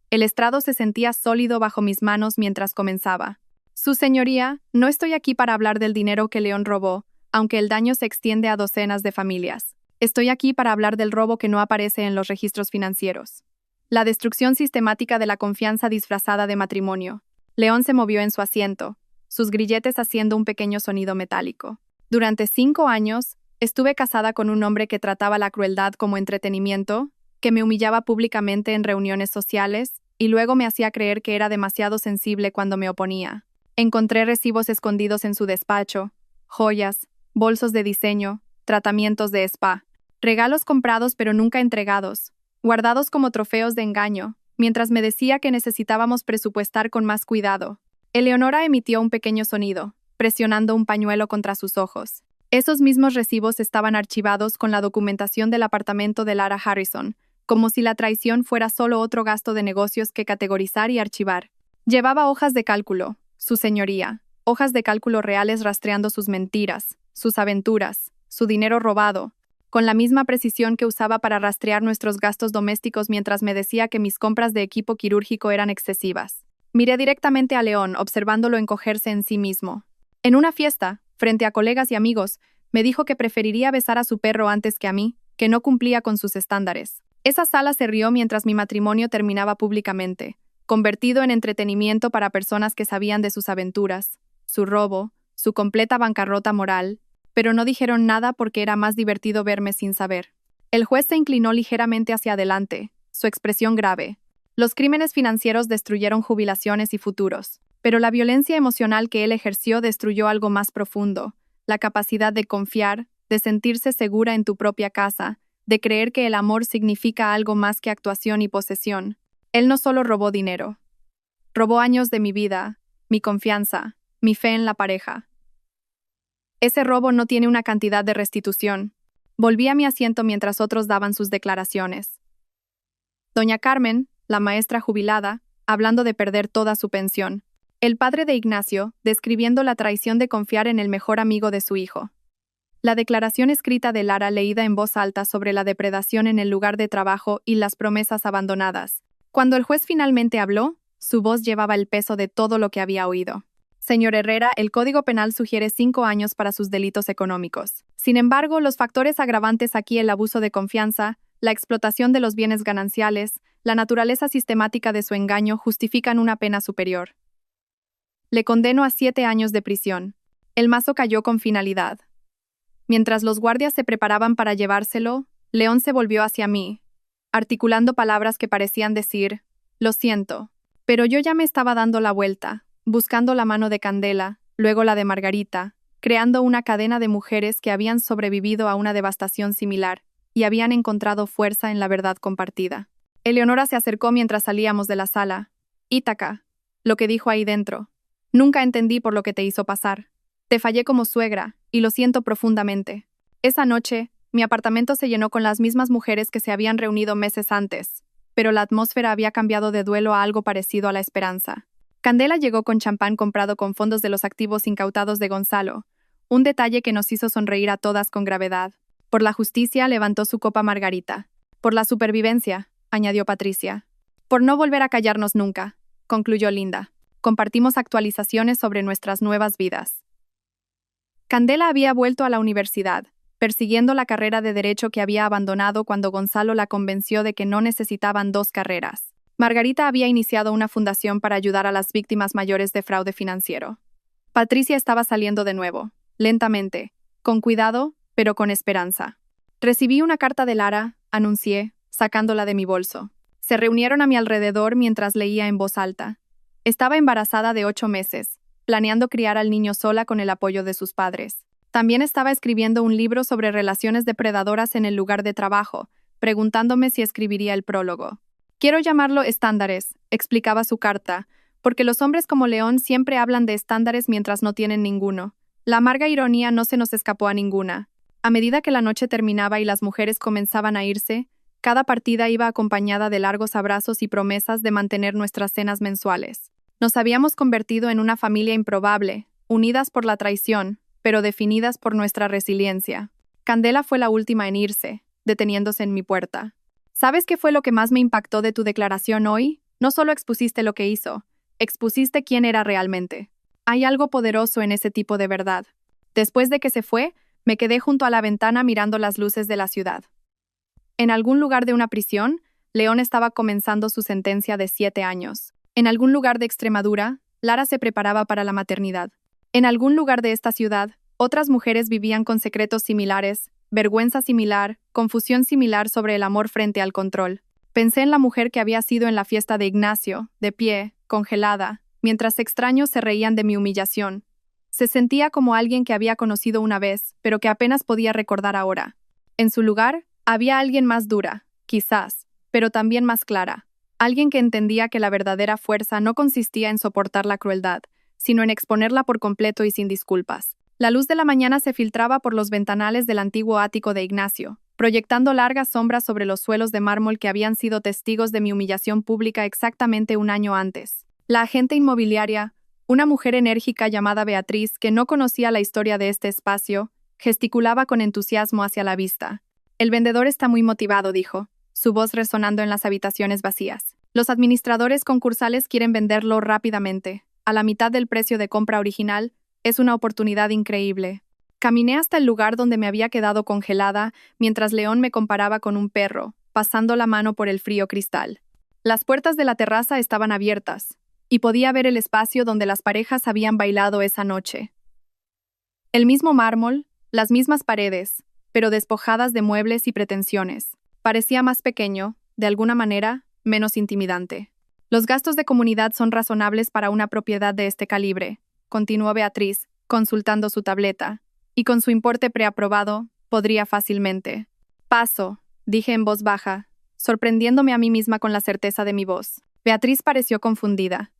El estrado se sentía sólido bajo mis manos mientras comenzaba. Su señoría, no estoy aquí para hablar del dinero que León robó, aunque el daño se extiende a docenas de familias. Estoy aquí para hablar del robo que no aparece en los registros financieros. La destrucción sistemática de la confianza disfrazada de matrimonio. León se movió en su asiento, sus grilletes haciendo un pequeño sonido metálico. Durante 5 años, estuve casada con un hombre que trataba la crueldad como entretenimiento, que me humillaba públicamente en reuniones sociales, y luego me hacía creer que era demasiado sensible cuando me oponía. Encontré recibos escondidos en su despacho, joyas, bolsos de diseño, tratamientos de spa, regalos comprados pero nunca entregados, guardados como trofeos de engaño, mientras me decía que necesitábamos presupuestar con más cuidado. Eleonora emitió un pequeño sonido, presionando un pañuelo contra sus ojos. Esos mismos recibos estaban archivados con la documentación del apartamento de Lara Harrison, como si la traición fuera solo otro gasto de negocios que categorizar y archivar. Llevaba hojas de cálculo, su señoría, hojas de cálculo reales rastreando sus mentiras, sus aventuras, su dinero robado, con la misma precisión que usaba para rastrear nuestros gastos domésticos mientras me decía que mis compras de equipo quirúrgico eran excesivas. Miré directamente a León, observándolo encogerse en sí mismo. En una fiesta, frente a colegas y amigos, me dijo que preferiría besar a su perro antes que a mí, que no cumplía con sus estándares. Esa sala se rió mientras mi matrimonio terminaba públicamente, convertido en entretenimiento para personas que sabían de sus aventuras, su robo, su completa bancarrota moral, pero no dijeron nada porque era más divertido verme sin saber. El juez se inclinó ligeramente hacia adelante, su expresión grave. Los crímenes financieros destruyeron jubilaciones y futuros, pero la violencia emocional que él ejerció destruyó algo más profundo, la capacidad de confiar, de sentirse segura en tu propia casa, de creer que el amor significa algo más que actuación y posesión. Él no solo robó dinero, robó años de mi vida, mi confianza, mi fe en la pareja. Ese robo no tiene una cantidad de restitución. Volví a mi asiento mientras otros daban sus declaraciones. Doña Carmen, la maestra jubilada, hablando de perder toda su pensión. El padre de Ignacio, describiendo la traición de confiar en el mejor amigo de su hijo. La declaración escrita de Lara leída en voz alta sobre la depredación en el lugar de trabajo y las promesas abandonadas. Cuando el juez finalmente habló, su voz llevaba el peso de todo lo que había oído. Señor Herrera, el Código Penal sugiere 5 años para sus delitos económicos. Sin embargo, los factores agravantes aquí, el abuso de confianza, la explotación de los bienes gananciales, la naturaleza sistemática de su engaño justifican una pena superior. Le condeno a 7 años de prisión. El mazo cayó con finalidad. Mientras los guardias se preparaban para llevárselo, León se volvió hacia mí, articulando palabras que parecían decir, «Lo siento». Pero yo ya me estaba dando la vuelta, buscando la mano de Candela, luego la de Margarita, creando una cadena de mujeres que habían sobrevivido a una devastación similar y habían encontrado fuerza en la verdad compartida. Eleonora se acercó mientras salíamos de la sala. «Ítaca», lo que dijo ahí dentro. «Nunca entendí por lo que te hizo pasar. Te fallé como suegra, y lo siento profundamente. Esa noche, mi apartamento se llenó con las mismas mujeres que se habían reunido meses antes, pero la atmósfera había cambiado de duelo a algo parecido a la esperanza. Candela llegó con champán comprado con fondos de los activos incautados de Gonzalo, un detalle que nos hizo sonreír a todas con gravedad. Por la justicia levantó su copa Margarita. Por la supervivencia, añadió Patricia. Por no volver a callarnos nunca, concluyó Linda. Compartimos actualizaciones sobre nuestras nuevas vidas. Candela había vuelto a la universidad, persiguiendo la carrera de Derecho que había abandonado cuando Gonzalo la convenció de que no necesitaban 2 carreras. Margarita había iniciado una fundación para ayudar a las víctimas mayores de fraude financiero. Patricia estaba saliendo de nuevo, lentamente, con cuidado, pero con esperanza. Recibí una carta de Lara, anuncié, sacándola de mi bolso. Se reunieron a mi alrededor mientras leía en voz alta. Estaba embarazada de 8 meses, planeando criar al niño sola con el apoyo de sus padres. También estaba escribiendo un libro sobre relaciones depredadoras en el lugar de trabajo, preguntándome si escribiría el prólogo. Quiero llamarlo estándares, explicaba su carta, porque los hombres como León siempre hablan de estándares mientras no tienen ninguno. La amarga ironía no se nos escapó a ninguna. A medida que la noche terminaba y las mujeres comenzaban a irse, cada partida iba acompañada de largos abrazos y promesas de mantener nuestras cenas mensuales. Nos habíamos convertido en una familia improbable, unidas por la traición, pero definidas por nuestra resiliencia. Candela fue la última en irse, deteniéndose en mi puerta. ¿Sabes qué fue lo que más me impactó de tu declaración hoy? No solo expusiste lo que hizo, expusiste quién era realmente. Hay algo poderoso en ese tipo de verdad. Después de que se fue, me quedé junto a la ventana mirando las luces de la ciudad. En algún lugar de una prisión, León estaba comenzando su sentencia de 7 años. En algún lugar de Extremadura, Lara se preparaba para la maternidad. En algún lugar de esta ciudad, otras mujeres vivían con secretos similares, vergüenza similar, confusión similar sobre el amor frente al control. Pensé en la mujer que había sido en la fiesta de Ignacio, de pie, congelada, mientras extraños se reían de mi humillación. Se sentía como alguien que había conocido una vez, pero que apenas podía recordar ahora. En su lugar, había alguien más dura, quizás, pero también más clara. Alguien que entendía que la verdadera fuerza no consistía en soportar la crueldad, sino en exponerla por completo y sin disculpas. La luz de la mañana se filtraba por los ventanales del antiguo ático de Ignacio, proyectando largas sombras sobre los suelos de mármol que habían sido testigos de mi humillación pública exactamente un año antes. La agente inmobiliaria, una mujer enérgica llamada Beatriz, que no conocía la historia de este espacio, gesticulaba con entusiasmo hacia la vista. El vendedor está muy motivado, dijo, su voz resonando en las habitaciones vacías. Los administradores concursales quieren venderlo rápidamente. A la mitad del precio de compra original, es una oportunidad increíble. Caminé hasta el lugar donde me había quedado congelada, mientras León me comparaba con un perro, pasando la mano por el frío cristal. Las puertas de la terraza estaban abiertas, y podía ver el espacio donde las parejas habían bailado esa noche. El mismo mármol, las mismas paredes, pero despojadas de muebles y pretensiones. Parecía más pequeño, de alguna manera, menos intimidante. Los gastos de comunidad son razonables para una propiedad de este calibre, continuó Beatriz, consultando su tableta, y con su importe preaprobado, podría fácilmente. Paso, dije en voz baja, sorprendiéndome a mí misma con la certeza de mi voz. Beatriz pareció confundida.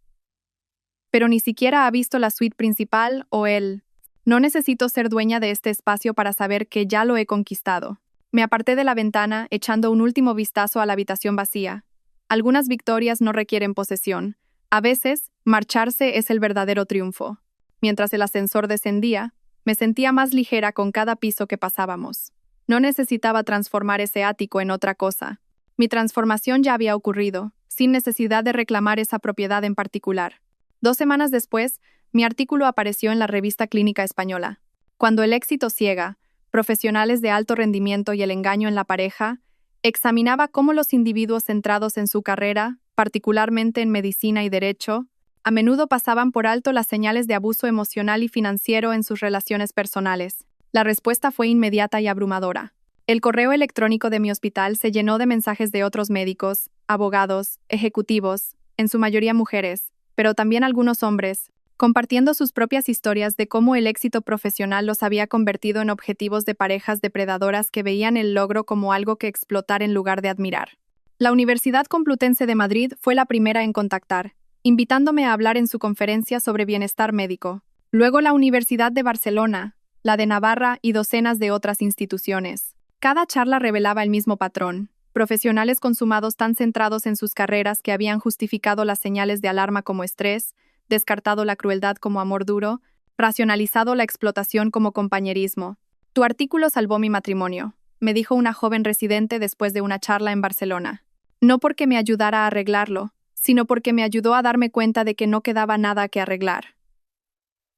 Pero ni siquiera ha visto la suite principal o él. No necesito ser dueña de este espacio para saber que ya lo he conquistado. Me aparté de la ventana, echando un último vistazo a la habitación vacía. Algunas victorias no requieren posesión. A veces, marcharse es el verdadero triunfo. Mientras el ascensor descendía, me sentía más ligera con cada piso que pasábamos. No necesitaba transformar ese ático en otra cosa. Mi transformación ya había ocurrido, sin necesidad de reclamar esa propiedad en particular. 2 semanas después, mi artículo apareció en la revista Clínica Española. Cuando el éxito ciega, profesionales de alto rendimiento y el engaño en la pareja, examinaba cómo los individuos centrados en su carrera, particularmente en medicina y derecho, a menudo pasaban por alto las señales de abuso emocional y financiero en sus relaciones personales. La respuesta fue inmediata y abrumadora. El correo electrónico de mi hospital se llenó de mensajes de otros médicos, abogados, ejecutivos, en su mayoría mujeres, pero también algunos hombres, compartiendo sus propias historias de cómo el éxito profesional los había convertido en objetivos de parejas depredadoras que veían el logro como algo que explotar en lugar de admirar. La Universidad Complutense de Madrid fue la primera en contactar, invitándome a hablar en su conferencia sobre bienestar médico. Luego la Universidad de Barcelona, la de Navarra y docenas de otras instituciones. Cada charla revelaba el mismo patrón. Profesionales consumados tan centrados en sus carreras que habían justificado las señales de alarma como estrés, descartado la crueldad como amor duro, racionalizado la explotación como compañerismo. Tu artículo salvó mi matrimonio, me dijo una joven residente después de una charla en Barcelona. No porque me ayudara a arreglarlo, sino porque me ayudó a darme cuenta de que no quedaba nada que arreglar.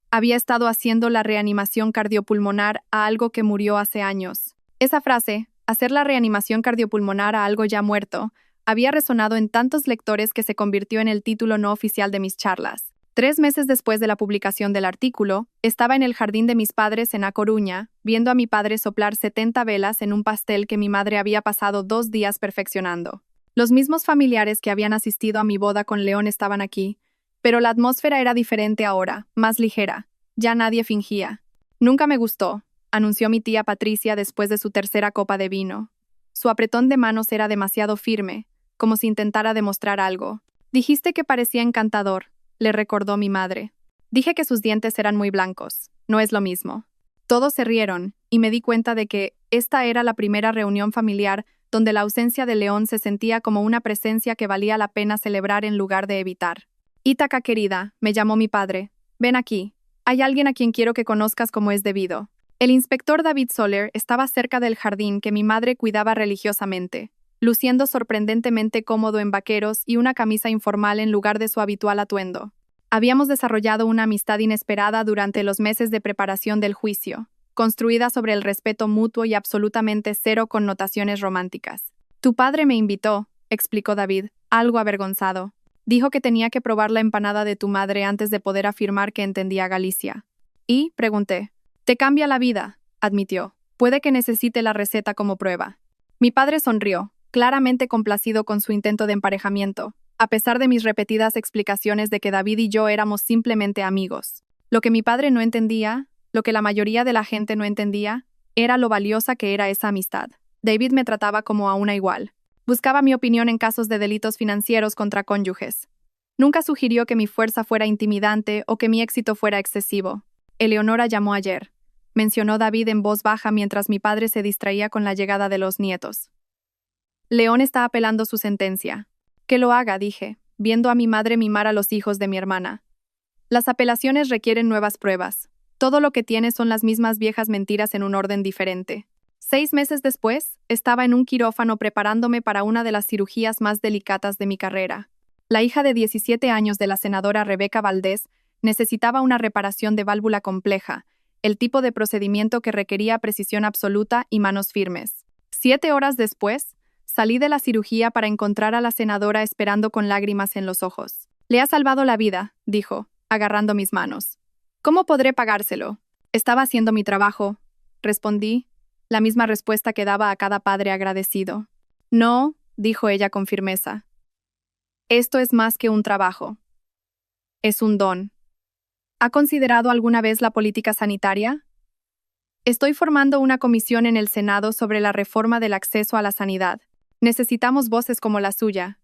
Había estado haciendo la reanimación cardiopulmonar a algo que murió hace años. Esa frase, hacer la reanimación cardiopulmonar a algo ya muerto, había resonado en tantos lectores que se convirtió en el título no oficial de mis charlas. 3 meses después de la publicación del artículo, estaba en el jardín de mis padres en A Coruña, viendo a mi padre soplar 70 velas en un pastel que mi madre había pasado 2 días perfeccionando. Los mismos familiares que habían asistido a mi boda con León estaban aquí, pero la atmósfera era diferente ahora, más ligera. Ya nadie fingía. Nunca me gustó, anunció mi tía Patricia después de su 3ª copa de vino. Su apretón de manos era demasiado firme, como si intentara demostrar algo. Dijiste que parecía encantador, le recordó mi madre. Dije que sus dientes eran muy blancos. No es lo mismo. Todos se rieron, y me di cuenta de que esta era la primera reunión familiar donde la ausencia de León se sentía como una presencia que valía la pena celebrar en lugar de evitar. Ítaca querida, me llamó mi padre. Ven aquí. Hay alguien a quien quiero que conozcas como es debido. El inspector David Soler estaba cerca del jardín que mi madre cuidaba religiosamente, luciendo sorprendentemente cómodo en vaqueros y una camisa informal en lugar de su habitual atuendo. Habíamos desarrollado una amistad inesperada durante los meses de preparación del juicio, construida sobre el respeto mutuo y absolutamente cero connotaciones románticas. Tu padre me invitó, explicó David, algo avergonzado. Dijo que tenía que probar la empanada de tu madre antes de poder afirmar que entendía Galicia. Y, pregunté, te cambia la vida, admitió. Puede que necesite la receta como prueba. Mi padre sonrió, claramente complacido con su intento de emparejamiento, a pesar de mis repetidas explicaciones de que David y yo éramos simplemente amigos. Lo que mi padre no entendía, lo que la mayoría de la gente no entendía, era lo valiosa que era esa amistad. David me trataba como a una igual. Buscaba mi opinión en casos de delitos financieros contra cónyuges. Nunca sugirió que mi fuerza fuera intimidante o que mi éxito fuera excesivo. Eleonora llamó ayer. mencionó David en voz baja mientras mi padre se distraía con la llegada de los nietos. León está apelando su sentencia. Que lo haga, dije, viendo a mi madre mimar a los hijos de mi hermana. Las apelaciones requieren nuevas pruebas. Todo lo que tiene son las mismas viejas mentiras en un orden diferente. 6 meses después, estaba en un quirófano preparándome para una de las cirugías más delicadas de mi carrera. La hija de 17 años de la senadora Rebeca Valdés necesitaba una reparación de válvula compleja, el tipo de procedimiento que requería precisión absoluta y manos firmes. 7 horas después, salí de la cirugía para encontrar a la senadora esperando con lágrimas en los ojos. «Le ha salvado la vida», dijo, agarrando mis manos. «¿Cómo podré pagárselo?» «Estaba haciendo mi trabajo», respondí, la misma respuesta que daba a cada padre agradecido. «No», dijo ella con firmeza. «Esto es más que un trabajo. Es un don». ¿Ha considerado alguna vez la política sanitaria? Estoy formando una comisión en el Senado sobre la reforma del acceso a la sanidad. Necesitamos voces como la suya.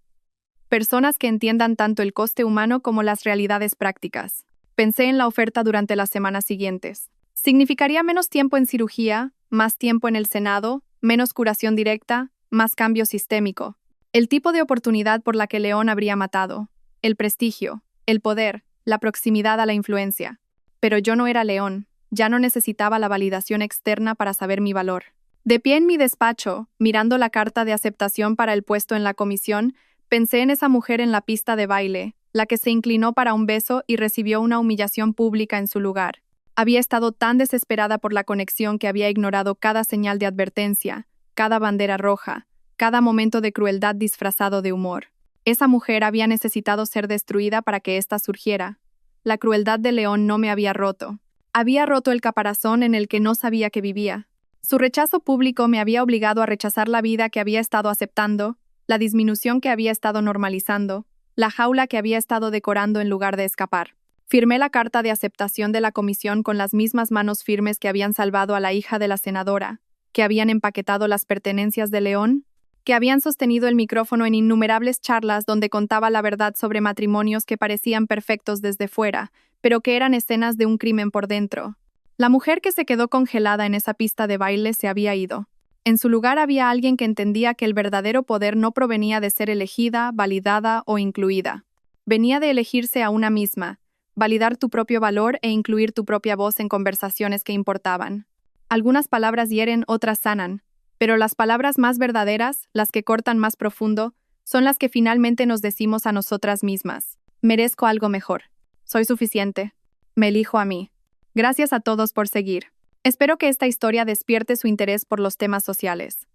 Personas que entiendan tanto el coste humano como las realidades prácticas. Pensé en la oferta durante las semanas siguientes. Significaría menos tiempo en cirugía, más tiempo en el Senado, menos curación directa, más cambio sistémico. El tipo de oportunidad por la que León habría matado. El prestigio, el poder, la proximidad a la influencia. Pero yo no era León, ya no necesitaba la validación externa para saber mi valor. De pie en mi despacho, mirando la carta de aceptación para el puesto en la comisión, pensé en esa mujer en la pista de baile, la que se inclinó para un beso y recibió una humillación pública en su lugar. Había estado tan desesperada por la conexión que había ignorado cada señal de advertencia, cada bandera roja, cada momento de crueldad disfrazado de humor. Esa mujer había necesitado ser destruida para que ésta surgiera. La crueldad de León no me había roto. Había roto el caparazón en el que no sabía que vivía. Su rechazo público me había obligado a rechazar la vida que había estado aceptando, la disminución que había estado normalizando, la jaula que había estado decorando en lugar de escapar. Firmé la carta de aceptación de la comisión con las mismas manos firmes que habían salvado a la hija de la senadora, que habían empaquetado las pertenencias de León, que habían sostenido el micrófono en innumerables charlas donde contaba la verdad sobre matrimonios que parecían perfectos desde fuera, pero que eran escenas de un crimen por dentro. La mujer que se quedó congelada en esa pista de baile se había ido. En su lugar había alguien que entendía que el verdadero poder no provenía de ser elegida, validada o incluida. Venía de elegirse a una misma, validar tu propio valor e incluir tu propia voz en conversaciones que importaban. Algunas palabras hieren, otras sanan, pero las palabras más verdaderas, las que cortan más profundo, son las que finalmente nos decimos a nosotras mismas. Merezco algo mejor. Soy suficiente. Me elijo a mí. Gracias a todos por seguir. Espero que esta historia despierte su interés por los temas sociales.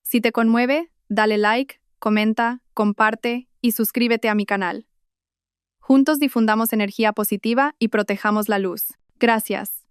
Si te conmueve, dale like, comenta, comparte y suscríbete a mi canal. Juntos difundamos energía positiva y protejamos la luz. Gracias.